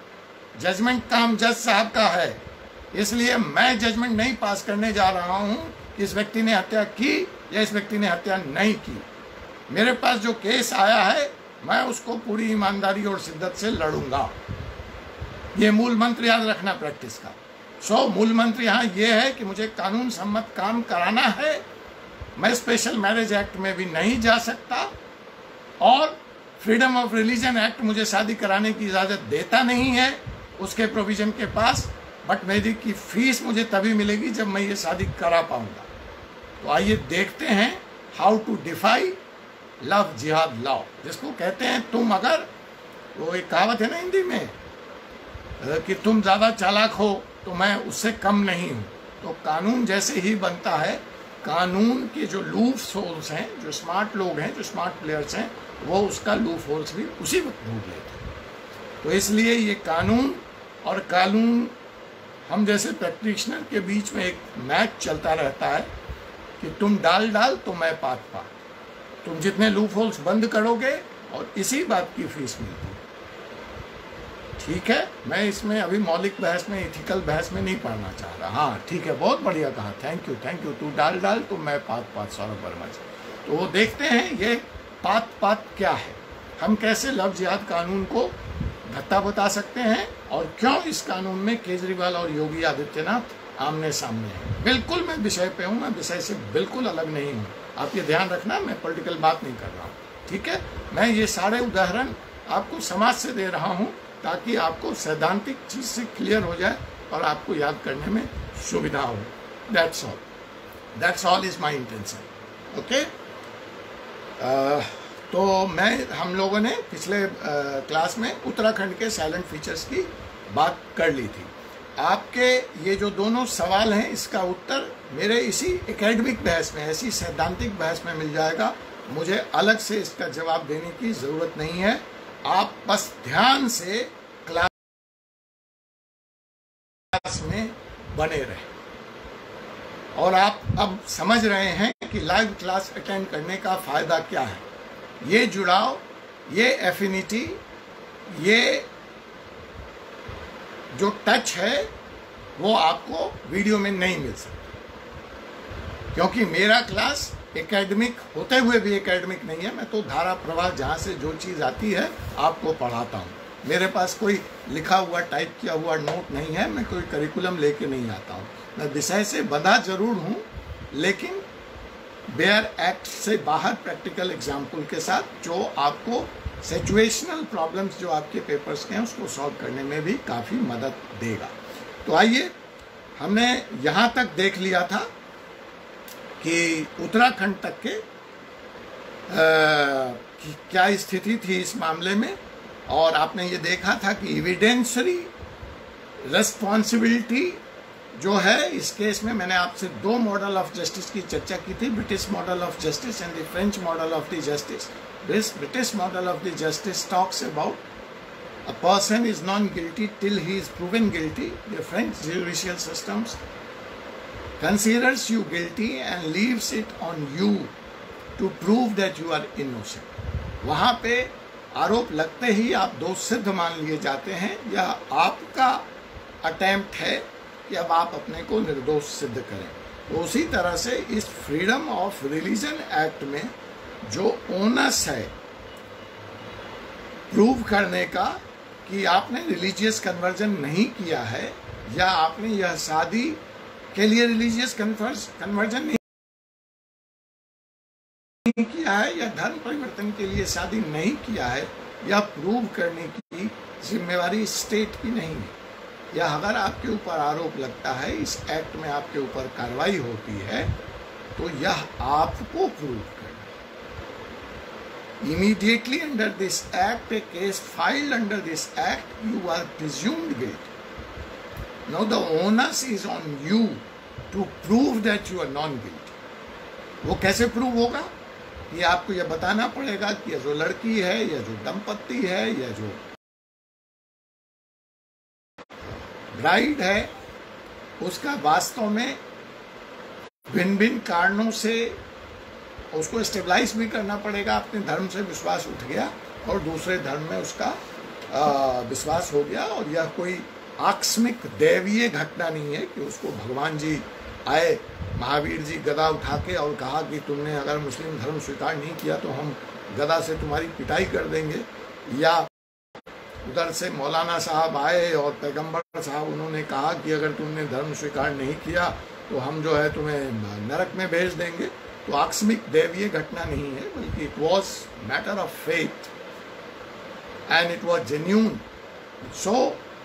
जजमेंट काम जज साहब का है। इसलिए मैं जजमेंट नहीं पास करने जा रहा हूं कि इस व्यक्ति ने हत्या की या इस व्यक्ति ने हत्या नहीं की। मेरे पास जो केस आया है, मैं उसको पूरी ईमानदारी और शिद्दत से लड़ूंगा। ये मूल मंत्र याद रखना प्रैक्टिस का। मूल मंत्र यहाँ ये है कि मुझे कानून सम्मत काम कराना है। मैं स्पेशल मैरिज एक्ट में भी नहीं जा सकता और फ्रीडम ऑफ रिलीजन एक्ट मुझे शादी कराने की इजाज़त देता नहीं है उसके प्रोविजन के पास। बट मेरी की फीस मुझे तभी मिलेगी जब मैं ये शादी करा पाऊंगा। तो आइए देखते हैं हाउ टू डिफाई लव जिहाद लॉ, जिसको कहते हैं तुम अगर, वो एक कहावत है ना हिंदी में कि तुम ज़्यादा चालाक हो तो मैं उससे कम नहीं हूँ। तो कानून जैसे ही बनता है, कानून के जो लूफ होल्स हैं, जो स्मार्ट लोग हैं, जो स्मार्ट प्लेयर्स हैं, वो उसका लूफ होल्स भी उसी वक्त ढूंढ लेते हैं। तो इसलिए ये कानून और कानून, हम जैसे प्रैक्टिशनर के बीच में एक मैच चलता रहता है कि तुम डाल तो मैं पात। तुम जितने लूप होल्स बंद करोगे और इसी बात की फीस मिलती है। ठीक है, मैं इसमें अभी मौलिक बहस में, इथिकल बहस में नहीं पढ़ना चाह रहा। हाँ ठीक है, बहुत बढ़िया कहा, थैंक यू। तू डाल तो मैं पात सौरभ वर्मा जी। तो वो देखते हैं ये पात क्या है, हम कैसे लव जिहाद कानून को भत्ता बता सकते हैं और क्यों इस कानून में केजरीवाल और योगी आदित्यनाथ आमने सामने हैं। बिल्कुल मैं विषय पे हूँ, मैं विषय से बिल्कुल अलग नहीं हूँ। आप ये ध्यान रखना, मैं पॉलिटिकल बात नहीं कर रहा हूँ। ठीक है, मैं ये सारे उदाहरण आपको समाज से दे रहा हूँ ताकि आपको सैद्धांतिक चीज से क्लियर हो जाए और आपको याद करने में सुविधा हो। That's all is my intention. Okay, तो हम लोगों ने पिछले क्लास में उत्तराखंड के साइलेंट फीचर्स की बात कर ली थी। आपके ये जो दोनों सवाल हैं, इसका उत्तर मेरे इसी एकेडमिक बहस में, ऐसी सैद्धांतिक बहस में मिल जाएगा। मुझे अलग से इसका जवाब देने की जरूरत नहीं है। आप बस ध्यान से क्लास में बने रहें। और आप अब समझ रहे हैं कि लाइव क्लास अटेंड करने का फायदा क्या है। ये जुड़ाव, ये एफिनिटी, ये जो टच है, वो आपको वीडियो में नहीं मिल सकता, क्योंकि मेरा क्लास एकेडमिक होते हुए भी एकेडमिक नहीं है। मैं तो धारा प्रवाह, जहाँ से जो चीज़ आती है आपको पढ़ाता हूँ। मेरे पास कोई लिखा हुआ, टाइप किया हुआ नोट नहीं है। मैं कोई करिकुलम लेके नहीं आता हूँ। मैं विषय से बंधा जरूर हूँ, लेकिन बेयर एक्ट से बाहर प्रैक्टिकल एग्जाम्पल के साथ, जो आपको सिचुएशनल प्रॉब्लम्स जो आपके पेपर्स के हैं उसको सॉल्व करने में भी काफ़ी मदद देगा। तो आइए, हमने यहाँ तक देख लिया था कि उत्तराखंड तक के कि क्या स्थिति थी इस मामले में, और आपने ये देखा था कि एविडेंसरी रिस्पॉन्सिबिलिटी जो है इस केस में, मैंने आपसे दो मॉडल ऑफ जस्टिस की चर्चा की थी, British model of justice and the French model of the justice. This British model of the justice talks about a person is non-guilty till he is proven guilty. The French judicial systems considers you guilty and leaves it on you to prove that you are innocent. वहाँ पे आरोप लगते ही आप दोष सिद्ध मान लिए जाते हैं, या आपका अटेम्प्ट है कि अब आप अपने को निर्दोष सिद्ध करें। तो उसी तरह से इस फ्रीडम ऑफ रिलीजन एक्ट में जो ओनस है प्रूव करने का कि आपने रिलीजियस कन्वर्जन नहीं किया है, या आपने यह शादी के लिए रिलीजियस कन्वर्जन नहीं किया है, या धर्म परिवर्तन के लिए शादी नहीं किया है, यह प्रूव करने की जिम्मेवारी स्टेट की नहीं है। या अगर आपके ऊपर आरोप लगता है, इस एक्ट में आपके ऊपर कार्रवाई होती है, तो यह आपको प्रूव करना। Immediately under this act, a case filed under this act, you are presumed guilty. Now the onus is on you to prove that you are non guilty. वो कैसे प्रूव होगा? ये आपको यह बताना पड़ेगा कि यह जो लड़की है, या जो दंपत्ति है, या जो ब्राइड है, उसका वास्तव में भिन्न भिन्न कारणों से उसको स्टेबलाइज भी करना पड़ेगा। अपने धर्म से विश्वास उठ गया और दूसरे धर्म में उसका विश्वास हो गया, और यह कोई आकस्मिक दैवीय घटना नहीं है कि उसको भगवान जी आए, महावीर जी गदा उठा के और कहा कि तुमने अगर मुस्लिम धर्म स्वीकार नहीं किया तो हम गदा से तुम्हारी पिटाई कर देंगे, या उधर से मौलाना साहब आए और पैगंबर साहब उन्होंने कहा कि अगर तुमने धर्म स्वीकार नहीं किया तो हम जो है तुम्हें नरक में भेज देंगे। तो आकस्मिक दैवीय घटना नहीं है, बल्कि it was matter of faith and it was genuine. So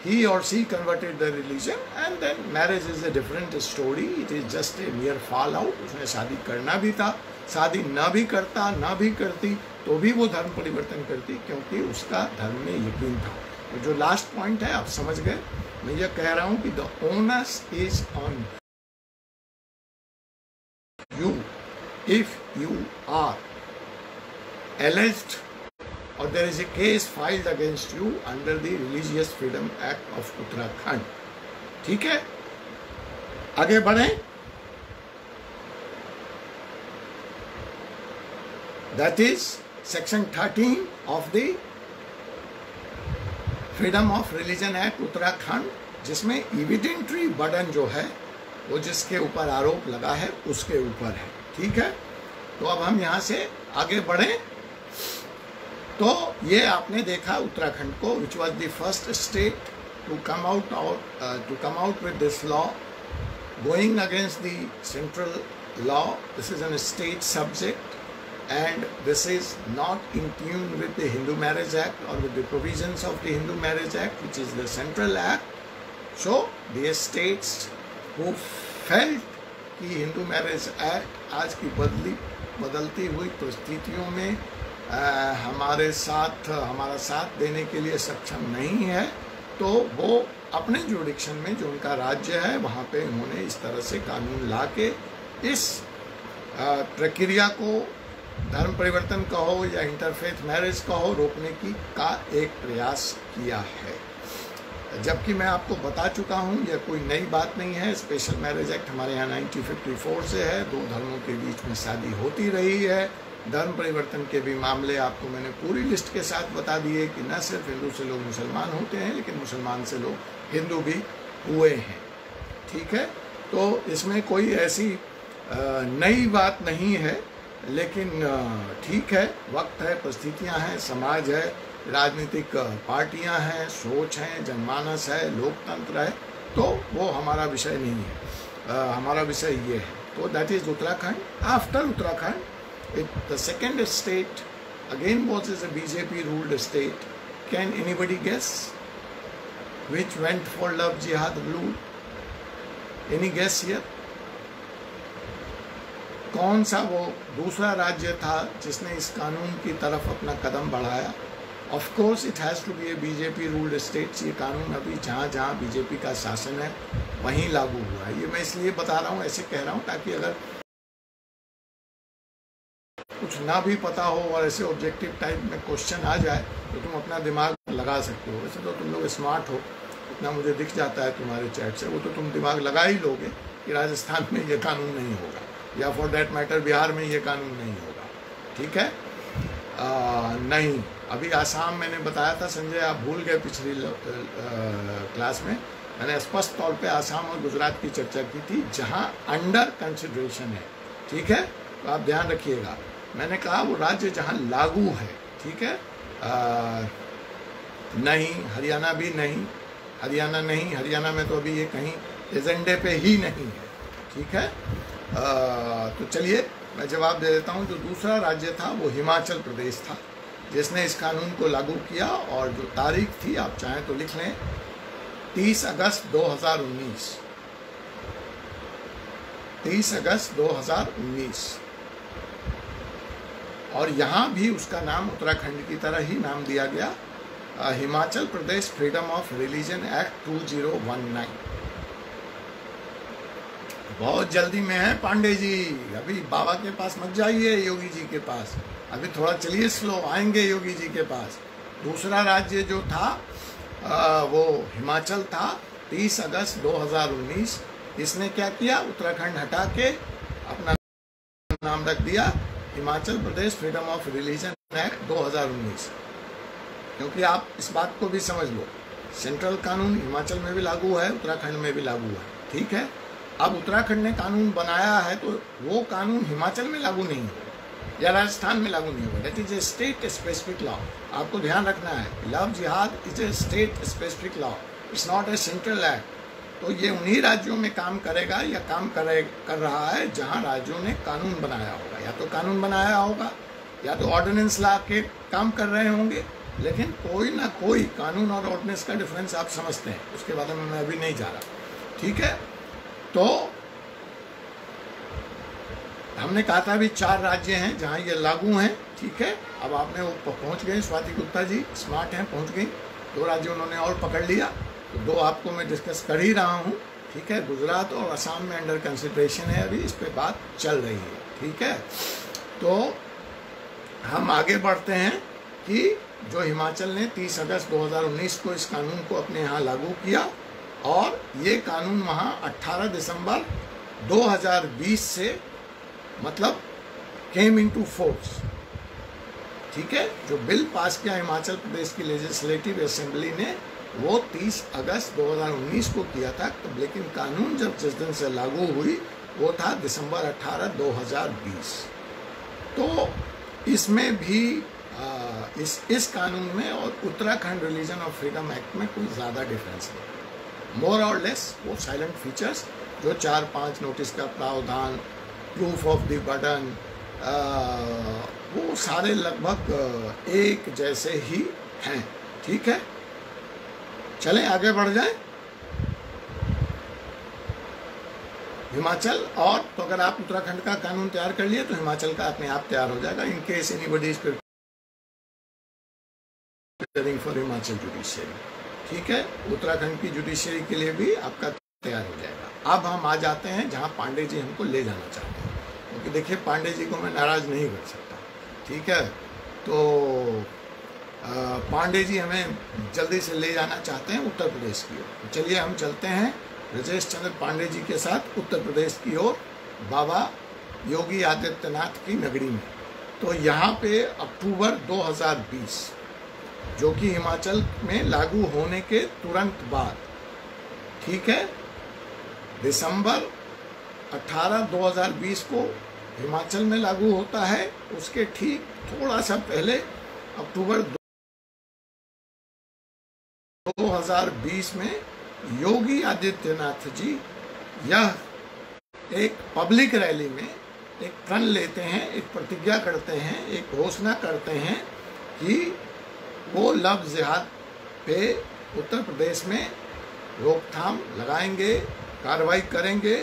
he or she converted the religion, and then marriage is a different story. It is just a mere fallout. उसने शादी करना भी था, शादी ना भी करता ना भी करती तो भी वो धर्म परिवर्तन करती, क्योंकि उसका धर्म में यकीन था। तो जो लास्ट पॉइंट है आप समझ गए। मैं ये कह रहा हूँ कि the onus is on you if you are alleged or there is a case filed against you under the Religious Freedom Act of Uttarakhand. ठीक है, आगे बढ़ें। That is section 13 of the Freedom of Religion Act Uttarakhand, जिसमें evidentiary burden जो है वो जिसके ऊपर आरोप लगा है उसके ऊपर है। ठीक है, तो अब हम यहाँ से आगे बढ़ें। तो ये आपने देखा उत्तराखंड को, which was the first state to come out with this law, going against the central law. This is an state subject and this is not in tune with the Hindu marriage act और with the provisions of the Hindu marriage act, which is the central act. So the states who felt कि हिंदू मैरिज एक्ट आज की बदलती हुई परिस्थितियों में हमारा साथ देने के लिए सक्षम नहीं है, तो वो अपने जुरिडिक्शन में जो उनका राज्य है वहाँ पे उन्होंने इस तरह से कानून ला के इस प्रक्रिया को धर्म परिवर्तन कहो या इंटरफेथ मैरिज कहो रोकने का एक प्रयास किया है। जबकि मैं आपको बता चुका हूँ यह कोई नई बात नहीं है। स्पेशल मैरिज एक्ट हमारे यहाँ 1954 से है, दो धर्मों के बीच में शादी होती रही है। धर्म परिवर्तन के भी मामले आपको मैंने पूरी लिस्ट के साथ बता दिए कि न सिर्फ हिंदू से लोग मुसलमान होते हैं, लेकिन मुसलमान से लोग हिंदू भी हुए हैं। ठीक है, तो इसमें कोई ऐसी नई बात नहीं है, लेकिन ठीक है, वक्त है, परिस्थितियां हैं, समाज है, राजनीतिक पार्टियां हैं, सोच है, जनमानस है, लोकतंत्र है, तो वो हमारा विषय नहीं है। हमारा विषय ये है। तो that is Uttarakhand. After Uttarakhand the second state again was a BJP ruled state. Can anybody guess which went for love jihad rule? Any guess here? कौन सा वो दूसरा राज्य था जिसने इस कानून की तरफ अपना कदम बढ़ाया? Of course it has to be a BJP ruled state. ये कानून अभी जहाँ जहाँ BJP का शासन है वहीं लागू हुआ है। ये मैं इसलिए बता रहा हूँ, ऐसे कह रहा हूँ ताकि अगर कुछ ना भी पता हो और ऐसे ऑब्जेक्टिव टाइप में क्वेश्चन आ जाए तो तुम अपना दिमाग लगा सकते हो। वैसे तो तुम लोग स्मार्ट हो, इतना मुझे दिख जाता है तुम्हारे चैट से, वो तो तुम दिमाग लगा ही लोगे कि राजस्थान में ये कानून नहीं होगा, या फॉर दैट मैटर बिहार में ये कानून नहीं होगा। ठीक है, नहीं, अभी आसाम मैंने बताया था संजय, आप भूल गए पिछली क्लास में। मैंने स्पष्ट तौर पे आसाम और गुजरात की चर्चा की थी जहां अंडर कंसिडरेशन है, ठीक है, तो आप ध्यान रखिएगा। मैंने कहा वो राज्य जहां लागू है, ठीक है। नहीं, हरियाणा भी नहीं, हरियाणा नहीं, हरियाणा में तो अभी ये कहीं एजेंडे पे ही नहीं है, ठीक है। तो चलिए मैं जवाब दे देता हूँ। जो दूसरा राज्य था वो हिमाचल प्रदेश था, जिसने इस कानून को लागू किया, और जो तारीख थी आप चाहें तो लिख लें, 30 अगस्त 2019, 30 अगस्त 2019। और यहाँ भी उसका नाम उत्तराखंड की तरह ही नाम दिया गया, Himachal Pradesh freedom of religion act 2019। बहुत जल्दी में है पांडे जी, अभी बाबा के पास मत जाइए, योगी जी के पास, अभी थोड़ा चलिए स्लो, आएंगे योगी जी के पास। दूसरा राज्य जो था वो हिमाचल था, 30 अगस्त 2019। इसने क्या किया, उत्तराखंड हटा के अपना नाम रख दिया Himachal Pradesh freedom of religion act 2019। क्योंकि आप इस बात को भी समझ लो, सेंट्रल कानून हिमाचल में भी लागू है, उत्तराखंड में भी लागू है, ठीक है। अब उत्तराखंड ने कानून बनाया है तो वो कानून हिमाचल में लागू नहीं होगा या राजस्थान में लागू नहीं होगा। That is a state specific law. आपको ध्यान रखना है, लव जिहाद is a state specific law, it's not a central act. तो ये उन्हीं राज्यों में काम करेगा या काम कर रहा है जहां राज्यों ने कानून बनाया होगा, या तो कानून बनाया होगा या तो ऑर्डिनेंस ला के काम कर रहे होंगे, लेकिन कोई ना कोई कानून और ऑर्डिनेंस का डिफरेंस आप समझते हैं, उसके बारे में मैं अभी नहीं जा रहा, ठीक है। तो हमने कहा था अभी 4 राज्य हैं जहां ये लागू हैं, ठीक है। अब आपने वो पहुंच गए, स्वाति गुप्ता जी स्मार्ट हैं, पहुंच गई। 2 राज्य उन्होंने और पकड़ लिया, तो 2 आपको मैं डिस्कस कर ही रहा हूं, ठीक है। गुजरात और असम में अंडर कंसिडरेशन है, अभी इस पे बात चल रही है, ठीक है। तो हम आगे बढ़ते हैं कि जो हिमाचल ने 30 अगस्त 2019 को इस कानून को अपने यहाँ लागू किया, और ये कानून वहाँ 18 दिसंबर 2020 से मतलब केम इनटू फोर्स, ठीक है। जो बिल पास किया हिमाचल प्रदेश की लेजिस्लेटिव असेंबली ने, वो 30 अगस्त 2019 को किया था, लेकिन कानून जब जिस दिन से लागू हुई वो था दिसंबर 18, 2020। तो इसमें भी इस कानून में और Uttarakhand religion of freedom act में कोई ज़्यादा डिफरेंस नहीं, मोर और लेस वो साइलेंट फीचर्स जो 4-5 नोटिस का प्रावधान, प्रूफ ऑफ द बर्डन, वो सारे लगभग एक जैसे ही हैं, ठीक है। चलें आगे बढ़ जाएं। हिमाचल, और तो अगर आप उत्तराखंड का कानून तैयार कर लिए तो हिमाचल का अपने आप तैयार हो जाएगा, in case anybody is preparing for Himachal judiciary, ठीक है। उत्तराखंड की जुडिशियरी के लिए भी आपका तैयार हो जाएगा। अब हम आ जाते हैं जहां पांडे जी हमको ले जाना चाहते हैं, क्योंकि देखिए पांडे जी को मैं नाराज नहीं कर सकता, ठीक है। तो पांडे जी हमें जल्दी से ले जाना चाहते हैं उत्तर प्रदेश की ओर। तो चलिए हम चलते हैं ब्रजेश चंद्र पांडे जी के साथ उत्तर प्रदेश की ओर, बाबा योगी आदित्यनाथ की नगरी में। तो यहाँ पे अक्टूबर 2020, जो कि हिमाचल में लागू होने के तुरंत बाद, ठीक है, दिसंबर 18, 2020 को हिमाचल में लागू होता है। उसके ठीक थोड़ा सा पहले अक्टूबर 2020 में योगी आदित्यनाथ जी यह एक पब्लिक रैली में एक प्रण लेते हैं, एक प्रतिज्ञा करते हैं, एक घोषणा करते हैं कि वो लव जिहाद पे उत्तर प्रदेश में रोकथाम लगाएंगे, कार्रवाई करेंगे,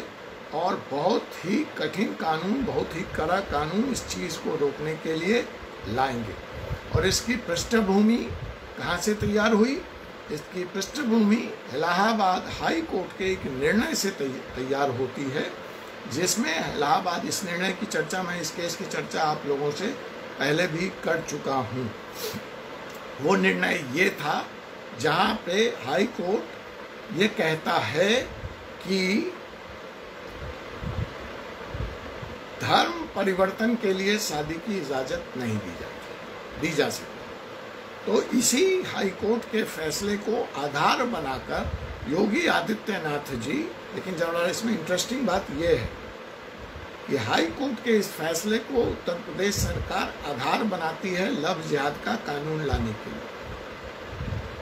और बहुत ही कठिन कानून, बहुत ही कड़ा कानून इस चीज़ को रोकने के लिए लाएंगे। और इसकी पृष्ठभूमि कहाँ से तैयार हुई? इसकी पृष्ठभूमि इलाहाबाद हाई कोर्ट के एक निर्णय से तैयार होती है, जिसमें इलाहाबाद, इस निर्णय की चर्चा, मैं इस केस की चर्चा आप लोगों से पहले भी कर चुका हूँ। वो निर्णय ये था जहाँ पे हाई कोर्ट ये कहता है कि धर्म परिवर्तन के लिए शादी की इजाज़त नहीं दी जाती। दी जा सकती। तो इसी हाई कोर्ट के फैसले को आधार बनाकर योगी आदित्यनाथ जी, लेकिन जरा इसमें इंटरेस्टिंग बात यह है कि हाई कोर्ट के इस फैसले को उत्तर प्रदेश सरकार आधार बनाती है लव जिहाद का कानून लाने के लिए।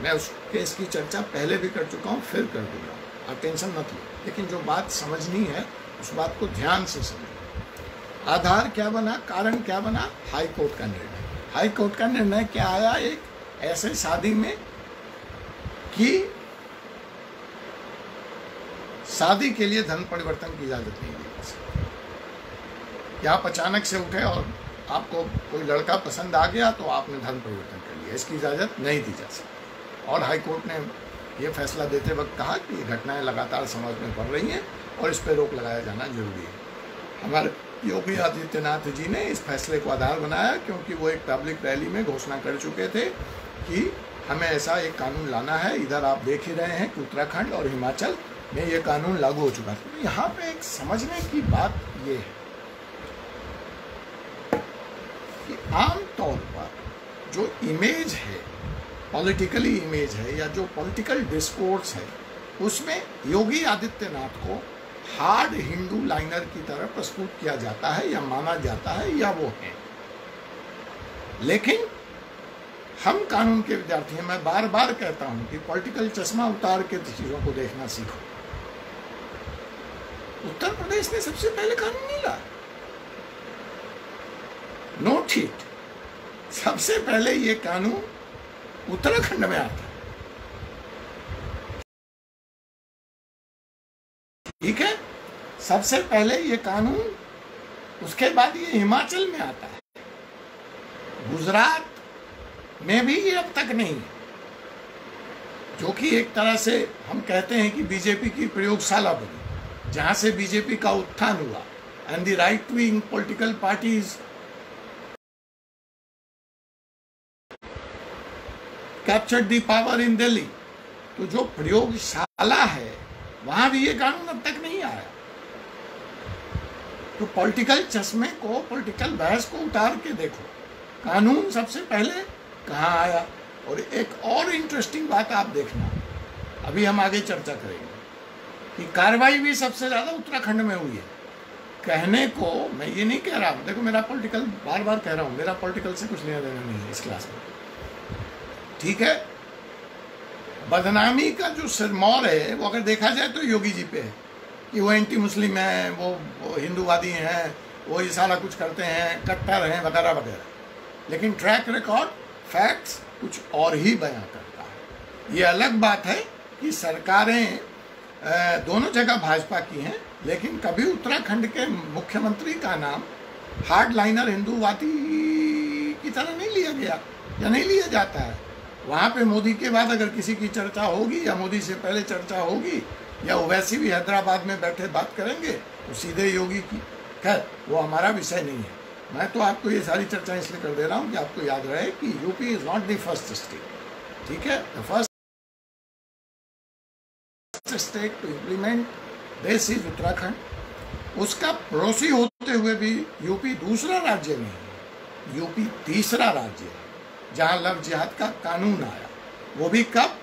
मैं उस केस की चर्चा पहले भी कर चुका हूँ, फिर कर दूंगा, आप टेंशन मत लो। लेकिन जो बात समझनी है उस बात को ध्यान से समझो। आधार क्या बना, कारण क्या बना? हाई कोर्ट का निर्णय। हाई कोर्ट का निर्णय क्या आया? एक ऐसे शादी में कि शादी के लिए धन परिवर्तन की इजाजत नहीं दी जा सकती। आप अचानक से उठे और आपको कोई लड़का पसंद आ गया तो आपने धन परिवर्तन कर लिया, इसकी इजाजत नहीं दी जा सकती। और हाई कोर्ट ने यह फैसला देते वक्त कहा कि ये घटनाएं लगातार समाज में बढ़ रही हैं और इस पर रोक लगाया जाना जरूरी है। हमारे योगी आदित्यनाथ जी ने इस फैसले को आधार बनाया क्योंकि वो एक पब्लिक रैली में घोषणा कर चुके थे कि हमें ऐसा एक कानून लाना है। इधर आप देख ही रहे हैं कि उत्तराखंड और हिमाचल में ये कानून लागू हो चुका है। तो यहाँ पे एक समझने की बात ये है कि आमतौर पर जो इमेज है, पॉलिटिकली इमेज है या जो पॉलिटिकल डिस्कोर्स है, उसमें योगी आदित्यनाथ को हार्ड हिंदू लाइनर की तरह प्रस्तुत किया जाता है या माना जाता है या वो है। लेकिन हम कानून के विद्यार्थी हैं, मैं बार बार कहता हूं कि पॉलिटिकल चश्मा उतार के चीजों को देखना सीखो। उत्तर प्रदेश ने सबसे पहले कानून नहीं लाया, नोट इट, सबसे पहले ये कानून उत्तराखंड में आता है, ठीक है। सबसे पहले ये कानून, उसके बाद ये हिमाचल में आता है, गुजरात में भी ये अब तक नहीं है, जो कि एक तरह से हम कहते हैं कि बीजेपी की प्रयोगशाला बनी, जहां से बीजेपी का उत्थान हुआ and the right wing political parties captured the power in Delhi. तो जो प्रयोगशाला है वहां भी ये कानून अब तक नहीं आया। तो पॉलिटिकल चश्मे को, पॉलिटिकल बहस को उतार के देखो, कानून सबसे पहले कहाँ आया। और एक और इंटरेस्टिंग बात आप देखना, अभी हम आगे चर्चा करेंगे कि कार्रवाई भी सबसे ज्यादा उत्तराखंड में हुई है। कहने को मैं ये नहीं कह रहा हूं, देखो मेरा पॉलिटिकल, बार बार कह रहा हूं, मेरा पॉलिटिकल से कुछ लेना देना नहीं है इस क्लास में, ठीक है। बदनामी का जो सिरमौर है वो अगर देखा जाए तो योगी जी पे है कि वो एंटी मुस्लिम हैं, वो हिंदूवादी हैं, वो ये सारा कुछ करते हैं, कट्टर हैं, वगैरह वगैरह। लेकिन ट्रैक रिकॉर्ड, फैक्ट्स कुछ और ही बयां करता है। ये अलग बात है कि सरकारें दोनों जगह भाजपा की हैं, लेकिन कभी उत्तराखंड के मुख्यमंत्री का नाम हार्ड लाइनर हिंदूवादी की तरह नहीं लिया गया या नहीं लिया जाता है। वहाँ पे मोदी के बाद अगर किसी की चर्चा होगी या मोदी से पहले चर्चा होगी या ओवैसी भी हैदराबाद में बैठे बात करेंगे तो सीधे योगी की। खैर वो हमारा विषय नहीं है, मैं तो आपको ये सारी चर्चा इसलिए कर दे रहा हूँ कि आपको याद रहे कि UP is not the first state, ठीक है। The first state to implement this is Uttarakhand. उसका पड़ोसी होते हुए भी यूपी दूसरा राज्य नहीं है, यूपी तीसरा राज्य है जहां लव जिहाद का कानून आया। वो भी कब?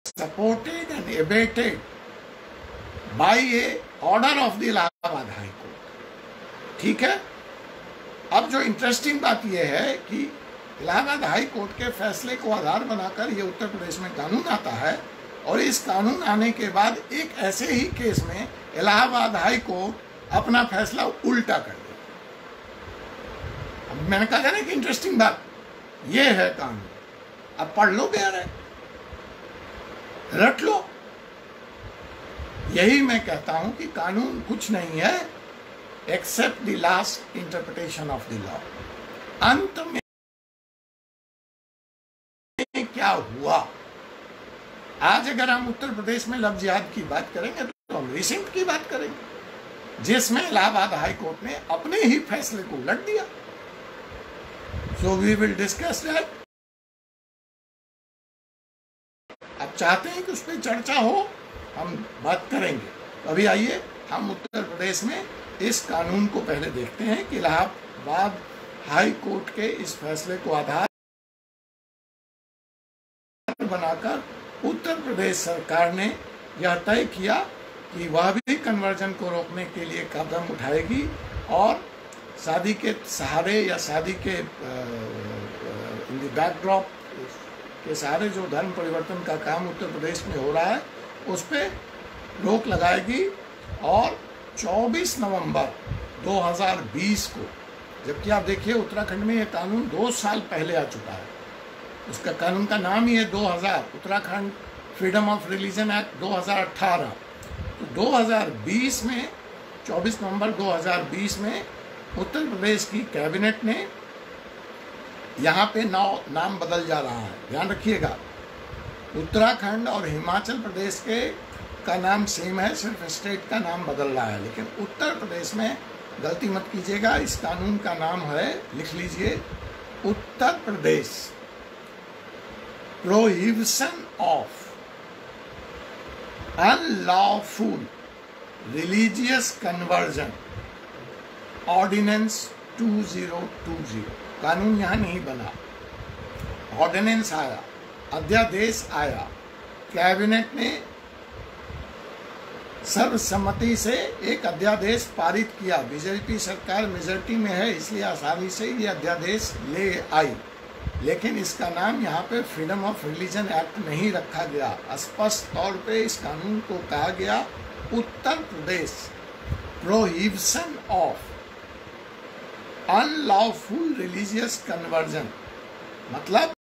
Supported and abetted by a order of the Allahabad high court, ठीक है। अब जो इंटरेस्टिंग बात यह है कि इलाहाबाद हाई कोर्ट के फैसले को आधार बनाकर ये उत्तर प्रदेश में कानून आता है, और इस कानून आने के बाद एक ऐसे ही केस में इलाहाबाद हाई कोर्ट अपना फैसला उल्टा कर दिया। अब मैंने कहा था ना कि इंटरेस्टिंग बात ये है कानून, अब पढ़ लो प्यार है, रट लो। यही मैं कहता हूं कि कानून कुछ नहीं है except the last interpretation of the law. अंत में क्या हुआ? आज अगर हम उत्तर प्रदेश में लव जिहाद की बात करेंगे तो हम रिसेंट की बात करेंगे, जिसमें इलाहाबाद हाई कोर्ट ने अपने ही फैसले को उलट दिया। So we will discuss that. आप चाहते हैं कि उस पर चर्चा हो, हम बात करेंगे। तो अभी आइए हम उत्तर प्रदेश में इस कानून को पहले देखते हैं कि इलाहाबाद हाई कोर्ट के इस फैसले को आधार बनाकर उत्तर प्रदेश सरकार ने यह तय किया कि वह भी कन्वर्जन को रोकने के लिए कदम उठाएगी और शादी के सहारे या शादी के इन द बैकड्रॉप के सहारे जो धर्म परिवर्तन का काम उत्तर प्रदेश में हो रहा है उस पर रोक लगाएगी। और 24 नवंबर 2020 को, जबकि आप देखिए उत्तराखंड में यह कानून 2 साल पहले आ चुका है, उसका कानून का नाम ही है 2000 Uttarakhand freedom of religion act 2018। तो 2020 में 24 नवंबर 2020 में उत्तर प्रदेश की कैबिनेट ने यहाँ पे नाम बदल जा रहा है, ध्यान रखिएगा। उत्तराखंड और हिमाचल प्रदेश का नाम सेम है, सिर्फ स्टेट का नाम बदल रहा है, लेकिन उत्तर प्रदेश में गलती मत कीजिएगा, इस कानून का नाम है, लिख लीजिए, Uttar Pradesh prohibition of unlawful religious conversion ordinance 2020। कानून यहाँ नहीं बना, ऑर्डिनेंस आया, अध्यादेश आया, कैबिनेट ने सर्वसम्मति से एक अध्यादेश पारित किया। बीजेपी सरकार मेजॉरिटी में है, इसलिए आसानी से ये अध्यादेश ले आई, लेकिन इसका नाम यहाँ पे फ्रीडम ऑफ रिलीजन एक्ट नहीं रखा गया। स्पष्ट तौर पे इस कानून को कहा गया Uttar Pradesh prohibition of unlawful religious conversion, मतलब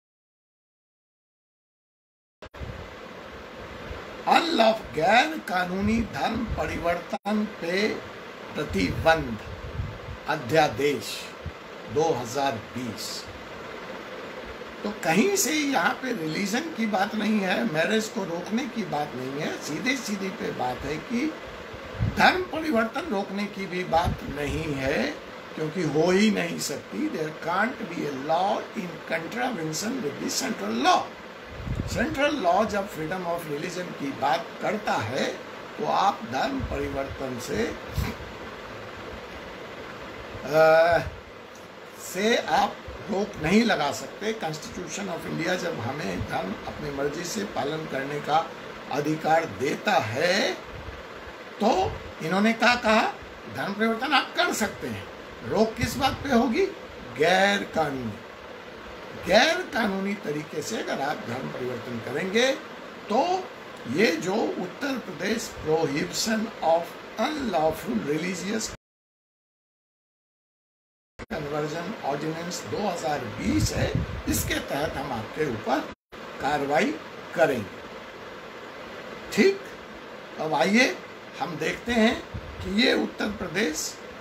अनलॉफ गैर कानूनी धर्म परिवर्तन पे प्रतिबंध अध्यादेश 2020। तो कहीं से यहाँ पे रिलीजन की बात नहीं है, मैरिज को रोकने की बात नहीं है, सीधे सीधी पे बात है कि धर्म परिवर्तन रोकने की भी बात नहीं है, क्योंकि हो ही नहीं सकती। There can't be a law in contravention with the central law. Central law जब फ्रीडम ऑफ रिलीजन की बात करता है तो आप धर्म परिवर्तन से आप रोक नहीं लगा सकते। कॉन्स्टिट्यूशन ऑफ इंडिया जब हमें धर्म अपनी मर्जी से पालन करने का अधिकार देता है, तो इन्होंने क्या कहा, धर्म परिवर्तन आप कर सकते हैं, रोक किस बात पे होगी, गैर कानूनी तरीके से अगर आप धर्म परिवर्तन करेंगे तो ये जो Uttar Pradesh prohibition of unlawful religious conversion ordinance 2020 है, इसके तहत हम आपके ऊपर कार्रवाई करेंगे। ठीक, अब आइए हम देखते हैं कि ये उत्तर प्रदेश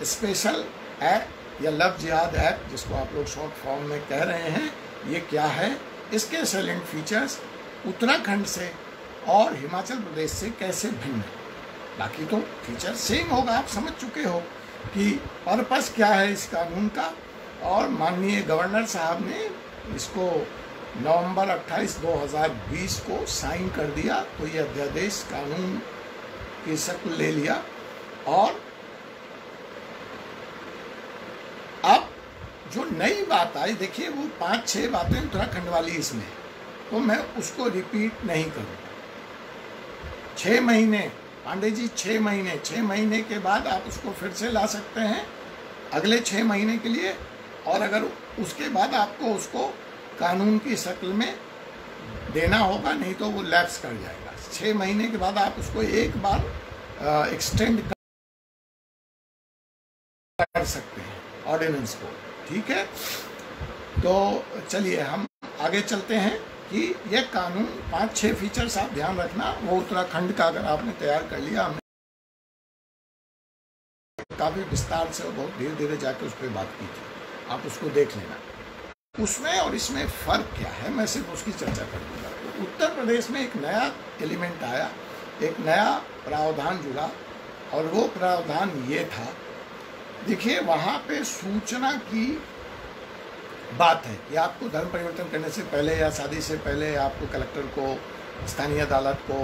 स्पेशल एक्ट या लव जिहाद एक्ट, जिसको आप लोग शॉर्ट फॉर्म में कह रहे हैं, ये क्या है, इसके सैलेंट फीचर्स उत्तराखंड से और हिमाचल प्रदेश से कैसे भिन्न है। बाकी तो फीचर सेम होगा, आप समझ चुके हो कि पर्पस क्या है इस कानून का। और माननीय गवर्नर साहब ने इसको नवंबर 28, 2020 को साइन कर दिया, तो ये अध्यादेश कानून की शक्ल ले लिया। और अब जो नई बात आई, देखिए वो 5-6 बातें उत्तराखंड वाली इसमें, तो मैं उसको रिपीट नहीं करूँगा। 6 महीने पांडे जी, 6 महीने के बाद आप उसको फिर से ला सकते हैं अगले 6 महीने के लिए, और अगर उसके बाद आपको उसको कानून की शक्ल में देना होगा, नहीं तो वो लैप्स कर जाएगा। 6 महीने के बाद आप उसको एक बार एक्सटेंड कर सकते हैं ऑर्डिनेंस को, ठीक है। तो चलिए हम आगे चलते हैं कि ये कानून 5-6 फीचर्स आप ध्यान रखना, वो उत्तराखंड का अगर आपने तैयार कर लिया, हमने काफ़ी विस्तार से और बहुत धीरे धीरे जाके उस पर बात की थी, आप उसको देख लेना। उसमें और इसमें फ़र्क क्या है, मैं सिर्फ उसकी चर्चा कर दूँगा। तो उत्तर प्रदेश में एक नया एलिमेंट आया, एक नया प्रावधान जुड़ा, और वो प्रावधान ये था, देखिए वहाँ पे सूचना की बात है कि आपको धर्म परिवर्तन करने से पहले या शादी से पहले आपको कलेक्टर को, स्थानीय अदालत को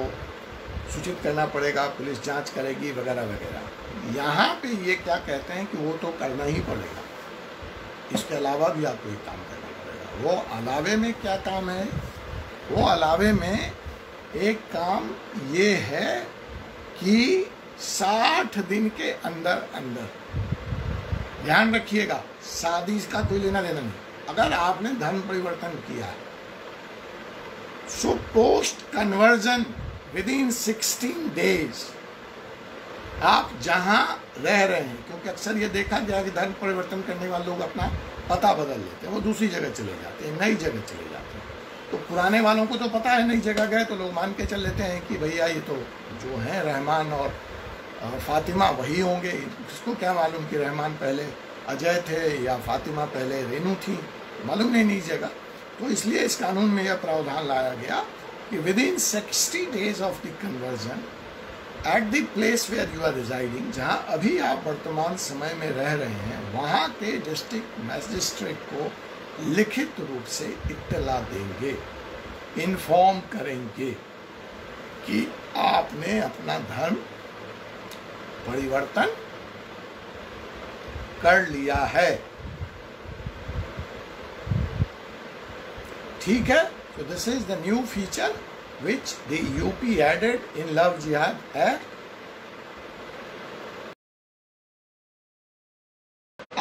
सूचित करना पड़ेगा, पुलिस जांच करेगी वगैरह वगैरह। यहाँ पे ये क्या कहते हैं कि वो तो करना ही पड़ेगा। इसके अलावा भी आपको एक काम करना पड़ेगा। वो अलावे में क्या काम है? वो अलावे में एक काम ये है कि 60 दिन के अंदर अंदर, ध्यान रखिएगा, शादी का कोई लेना देना नहीं, अगर आपने धर्म परिवर्तन किया है, so post conversion with in 16 days आप जहां रह रहे हैं, क्योंकि अक्सर ये देखा गया कि धर्म परिवर्तन करने वाले लोग अपना पता बदल लेते हैं, वो दूसरी जगह चले जाते हैं, नई जगह चले जाते हैं। तो पुराने वालों को तो पता है नई जगह गए तो लोग मान के चल लेते हैं कि भैया ये तो जो हैं रहमान और फातिमा वही होंगे। इसको क्या मालूम कि रहमान पहले अजय थे या फातिमा पहले रेनू थी, मालूम नहीं नई जगह। तो इसलिए इस कानून में यह प्रावधान लाया गया कि within 60 days of the conversion at the place where you are residing, जहाँ अभी आप वर्तमान समय में रह रहे हैं, वहाँ के डिस्ट्रिक्ट मजिस्ट्रेट को लिखित रूप से इत्तला देंगे, इन्फॉर्म करेंगे कि आपने अपना धर्म परिवर्तन कर लिया है। ठीक है, so this is the new feature which the UP added in Love Jihad Act।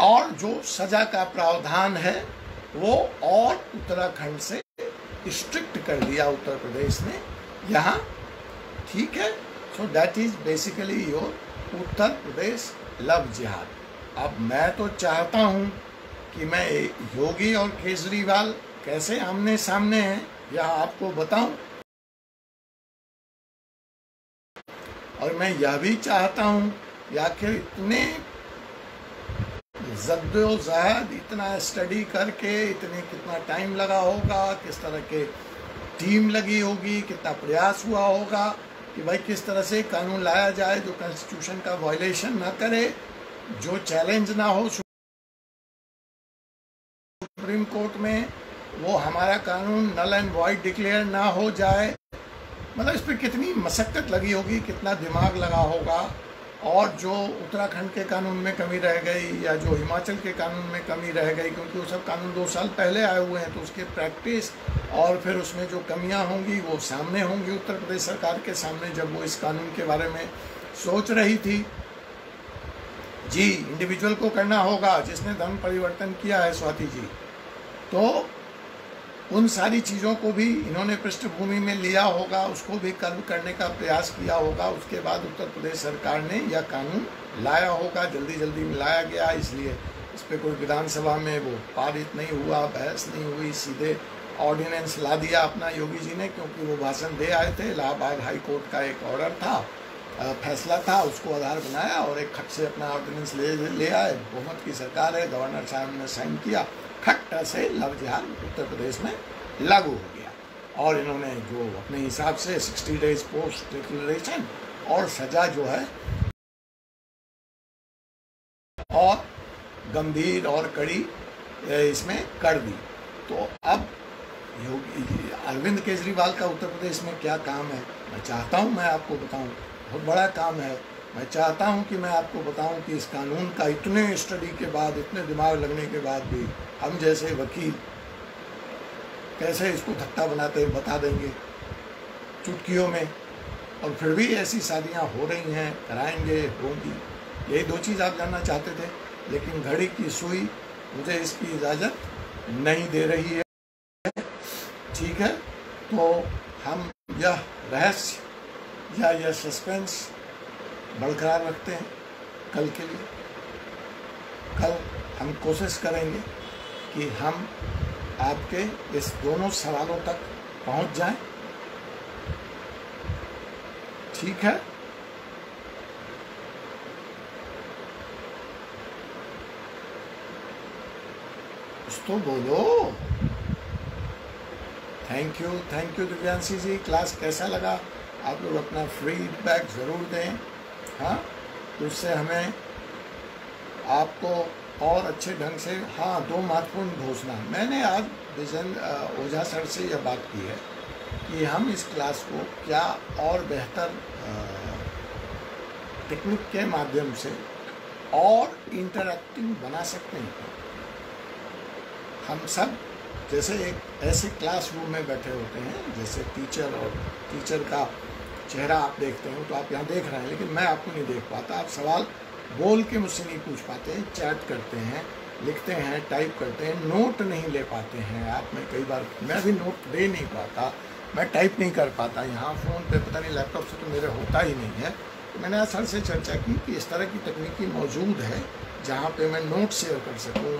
और जो सजा का प्रावधान है वो और उत्तराखंड से स्ट्रिक्ट कर दिया उत्तर प्रदेश ने यहाँ। ठीक है, so that is basically your Uttar Pradesh love जिहाद। अब मैं तो चाहता हूँ कि मैं योगी और केजरीवाल कैसे आमने सामने हैं यह आपको बताऊं, और मैं यह भी चाहता हूं कि आखिर इतने जद्दोजहद, इतना स्टडी करके, इतने कितना टाइम लगा होगा, किस तरह के टीम लगी होगी, कितना प्रयास हुआ होगा कि भाई किस तरह से कानून लाया जाए जो कॉन्स्टिट्यूशन का वायलेशन ना करे, जो चैलेंज ना हो सुप्रीम कोर्ट में, वो हमारा कानून नल एंड वॉइड डिक्लेयर ना हो जाए। मतलब इस पर कितनी मशक्कत लगी होगी, कितना दिमाग लगा होगा। और जो उत्तराखंड के कानून में कमी रह गई या जो हिमाचल के कानून में कमी रह गई, क्योंकि वो सब कानून 2 साल पहले आए हुए हैं, तो उसके प्रैक्टिस और फिर उसमें जो कमियां होंगी वो सामने होंगी उत्तर प्रदेश सरकार के सामने जब वो इस कानून के बारे में सोच रही थी। जी, इंडिविजुअल को करना होगा जिसने धर्म परिवर्तन किया है स्वाति जी, तो उन सारी चीज़ों को भी इन्होंने पृष्ठभूमि में लिया होगा, उसको भी कर्व करने का प्रयास किया होगा। उसके बाद उत्तर प्रदेश सरकार ने यह कानून लाया होगा, जल्दी जल्दी में लाया गया, इसलिए इस पर कोई विधानसभा में वो पारित नहीं हुआ, बहस नहीं हुई, सीधे ऑर्डिनेंस ला दिया अपना योगी जी ने, क्योंकि वो भाषण दे आए थे। इलाहाबाद हाई कोर्ट का एक ऑर्डर था, फैसला था, उसको आधार बनाया और एक खट से अपना ऑर्डिनेंस ले आए। बहुमत की सरकार है, गवर्नर साहब ने साइन किया, खट से लव जिहाद उत्तर प्रदेश में लागू हो गया। और इन्होंने जो अपने हिसाब से 60 डेज पोस्ट डिक्लेरेशन और सजा जो है और गंभीर और कड़ी इसमें कर दी। तो अब अरविंद केजरीवाल का उत्तर प्रदेश में क्या काम है, मैं चाहता हूं मैं आपको बताऊं, बहुत बड़ा काम है। मैं चाहता हूं कि मैं आपको बताऊं कि इस कानून का इतने स्टडी के बाद, इतने दिमाग लगने के बाद भी हम जैसे वकील कैसे इसको धक्का बनाते बता देंगे चुटकियों में, और फिर भी ऐसी शादियां हो रही हैं, कराएंगे, होंगी। यही 2 चीज़ आप जानना चाहते थे, लेकिन घड़ी की सुई मुझे इसकी इजाज़त नहीं दे रही है। ठीक है, तो हम यह रहस्य या यह सस्पेंस बरकरार रखते हैं कल के लिए। कल हम कोशिश करेंगे कि हम आपके इस दोनों सवालों तक पहुंच जाएं। ठीक है, कुछ तो बोलो। Thank you Divyanshi ji. Class कैसा लगा? आप लोग अपना फीडबैक ज़रूर दें। हाँ, तो उससे हमें आपको और अच्छे ढंग से। हाँ, 2 महत्वपूर्ण घोषणा मैंने आज विजन ओझा सर से यह बात की है कि हम इस क्लास को क्या और बेहतर टेक्निक के माध्यम से और इंटरैक्टिव बना सकते हैं। हम सब जैसे एक ऐसे क्लासरूम में बैठे होते हैं, जैसे टीचर और टीचर का चेहरा आप देखते हो तो आप यहाँ देख रहे हैं, लेकिन मैं आपको नहीं देख पाता। आप सवाल बोल के मुझसे नहीं पूछ पाते हैं, चैट करते हैं, लिखते हैं, टाइप करते हैं, नोट नहीं ले पाते हैं आप। मैं कई बार मैं भी नोट दे नहीं पाता, मैं टाइप नहीं कर पाता यहाँ फ़ोन पे, पता नहीं लैपटॉप से तो मेरे होता ही नहीं है। तो मैंने आज सर से चर्चा की कि इस तरह की तकनीकी मौजूद है जहाँ पे मैं नोट शेयर कर सकूँ,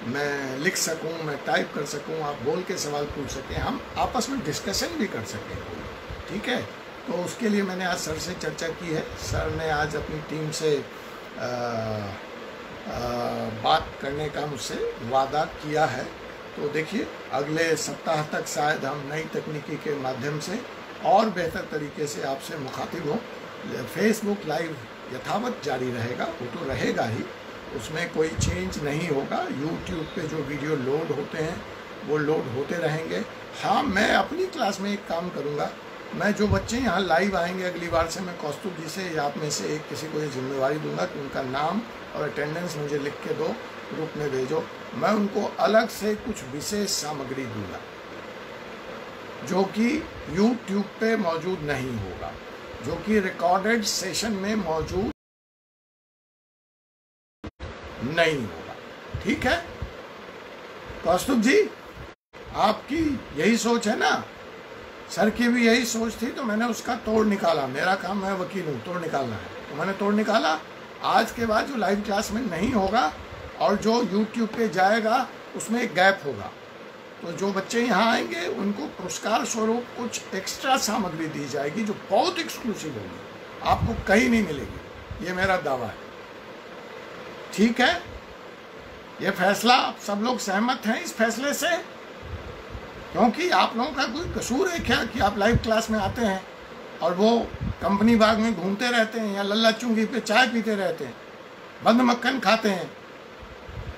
मैं लिख सकूँ, मैं टाइप कर सकूँ, आप बोल के सवाल पूछ सकें, हम आपस में डिस्कशन भी कर सकें, ठीक है। तो उसके लिए मैंने आज सर से चर्चा की है। सर ने आज अपनी टीम से बात करने का मुझसे वादा किया है। तो देखिए अगले सप्ताह तक शायद हम नई तकनीकी के माध्यम से और बेहतर तरीके से आपसे मुखातिब हों। फेसबुक लाइव यथावत जारी रहेगा, वो तो रहेगा ही, उसमें कोई चेंज नहीं होगा। यूट्यूब पे जो वीडियो लोड होते हैं वो लोड होते रहेंगे। हाँ, मैं अपनी क्लास में एक काम करूँगा, मैं जो बच्चे यहाँ लाइव आएंगे अगली बार से मैं कौस्तुभ जी से या आप में से एक किसी को ये जिम्मेवारी दूंगा कि उनका नाम और अटेंडेंस मुझे लिख के दो, ग्रुप में भेजो। मैं उनको अलग से कुछ विशेष सामग्री दूंगा जो कि यूट्यूब पे मौजूद नहीं होगा, जो कि रिकॉर्डेड सेशन में मौजूद नहीं होगा, ठीक है। कौस्तुभ जी, आपकी यही सोच है ना? सर की भी यही सोच थी, तो मैंने उसका तोड़ निकाला। मेरा काम, मैं वकील हूँ, तोड़ निकालना है, तो मैंने तोड़ निकाला। आज के बाद जो लाइव क्लास में नहीं होगा और जो यूट्यूब पे जाएगा उसमें एक गैप होगा। तो जो बच्चे यहाँ आएंगे उनको पुरस्कार स्वरूप कुछ एक्स्ट्रा सामग्री दी जाएगी जो बहुत एक्सक्लूसिव होगी, आपको कहीं नहीं मिलेगी, ये मेरा दावा है, ठीक है। ये फैसला आप सब लोग सहमत हैं इस फैसले से? क्योंकि आप लोगों का कोई कसूर है क्या कि आप लाइव क्लास में आते हैं और वो कंपनी बाग में घूमते रहते हैं या लल्ला चुंगी पे चाय पीते रहते हैं, बंद मक्खन खाते हैं,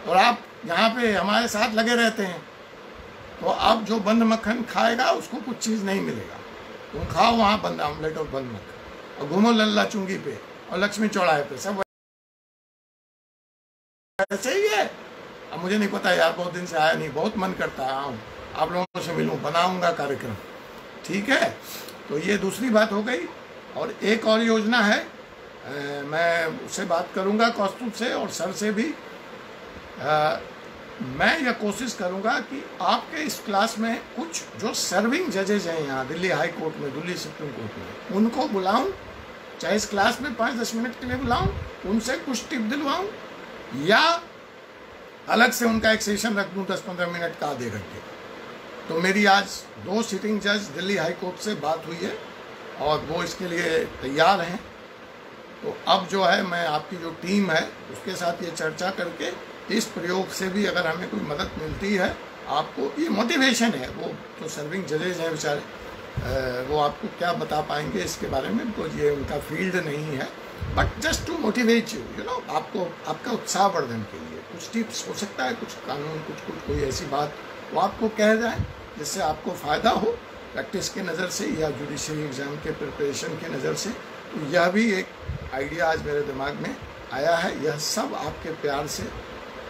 और आप यहाँ पे हमारे साथ लगे रहते हैं। तो अब जो बंद मक्खन खाएगा उसको कुछ चीज़ नहीं मिलेगा। तुम खाओ वहाँ बंद आमलेट और बंद मक्खन और घूमो लल्ला चुंगी पे और लक्ष्मी चौराहे पे, सब ऐसे ही है। अब मुझे नहीं पता यार, बहुत दिन से आया नहीं, बहुत मन करता है आऊँ, आप लोगों से मिलूँ, बनाऊँगा कार्यक्रम, ठीक है। तो ये दूसरी बात हो गई। और एक और योजना है, मैं उससे बात करूँगा कौस्तुभ से और सर से भी। मैं यह कोशिश करूँगा कि आपके इस क्लास में कुछ जो सर्विंग जजेज हैं यहाँ दिल्ली हाई कोर्ट में, दिल्ली सुप्रीम कोर्ट में, उनको बुलाऊँ, चाहे इस क्लास में 5-10 मिनट के लिए बुलाऊँ, उनसे कुछ टिप दिलवाऊँ, या अलग से उनका एक सेशन रख दूँ 10-15 मिनट का, आधे घंटे। तो मेरी आज 2 सिटिंग जज दिल्ली हाई कोर्ट से बात हुई है और वो इसके लिए तैयार हैं। तो अब जो है मैं आपकी जो टीम है उसके साथ ये चर्चा करके इस प्रयोग से भी अगर हमें कोई मदद मिलती है, आपको ये मोटिवेशन है, वो तो सर्विंग जजेज हैं बेचारे, वो आपको क्या बता पाएंगे इसके बारे में, तो ये उनका फील्ड नहीं है, but just to motivate you, you know, आपको आपका उत्साह वर्धन के लिए कुछ टिप्स हो सकता है, कुछ कानून, कुछ कोई ऐसी बात वो आपको कह जाए जिससे आपको फ़ायदा हो प्रैक्टिस के नज़र से या जुडिशरी एग्ज़ाम के प्रिपरेशन के नज़र से। तो यह भी एक आइडिया आज मेरे दिमाग में आया है। यह सब आपके प्यार से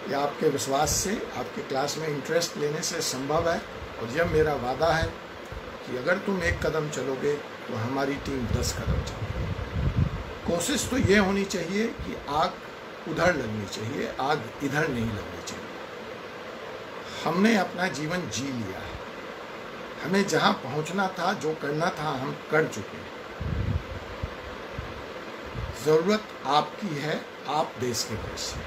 या आपके विश्वास से, आपके क्लास में इंटरेस्ट लेने से संभव है। और यह मेरा वादा है कि अगर तुम 1 कदम चलोगे तो हमारी टीम 10 कदम चलेगी। कोशिश तो ये होनी चाहिए कि आग उधर लगनी चाहिए, आग इधर नहीं लगनी चाहिए। हमने अपना जीवन जी लिया है, हमें जहाँ पहुँचना था, जो करना था, हम कर चुके हैं। ज़रूरत आपकी है, आप देश के पैसे।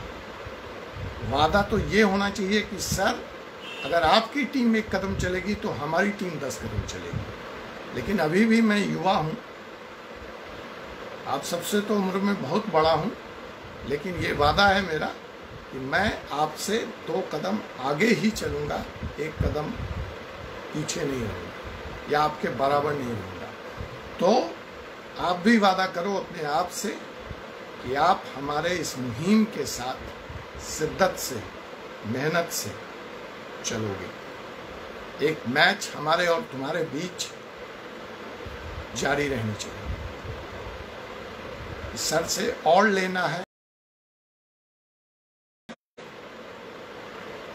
वादा तो ये होना चाहिए कि सर अगर आपकी टीम 1 कदम चलेगी तो हमारी टीम 10 कदम चलेगी। लेकिन अभी भी मैं युवा हूँ, आप सबसे तो उम्र में बहुत बड़ा हूँ, लेकिन ये वादा है मेरा कि मैं आपसे 2 कदम आगे ही चलूँगा, 1 कदम पीछे नहीं रहूँगा या आपके बराबर नहीं रहूँगा। तो आप भी वादा करो अपने आप से कि आप हमारे इस मुहिम के साथ शिद्दत से, मेहनत से चलोगे। एक मैच हमारे और तुम्हारे बीच जारी रहनी चाहिए। सर से और लेना है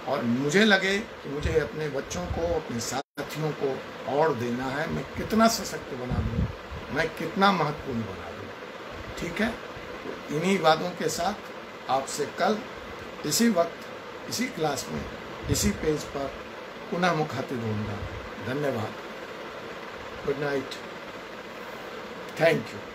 और मुझे लगे कि मुझे अपने बच्चों को, अपने साथियों को और देना है, मैं कितना सशक्त बना दूँ, मैं कितना महत्वपूर्ण बना दूँ। ठीक है, तो इन्हीं वादों के साथ आपसे कल इसी वक्त, इसी क्लास में, इसी पेज पर पुनः मुखातिब होऊंगा। धन्यवाद। Good night. Thank you.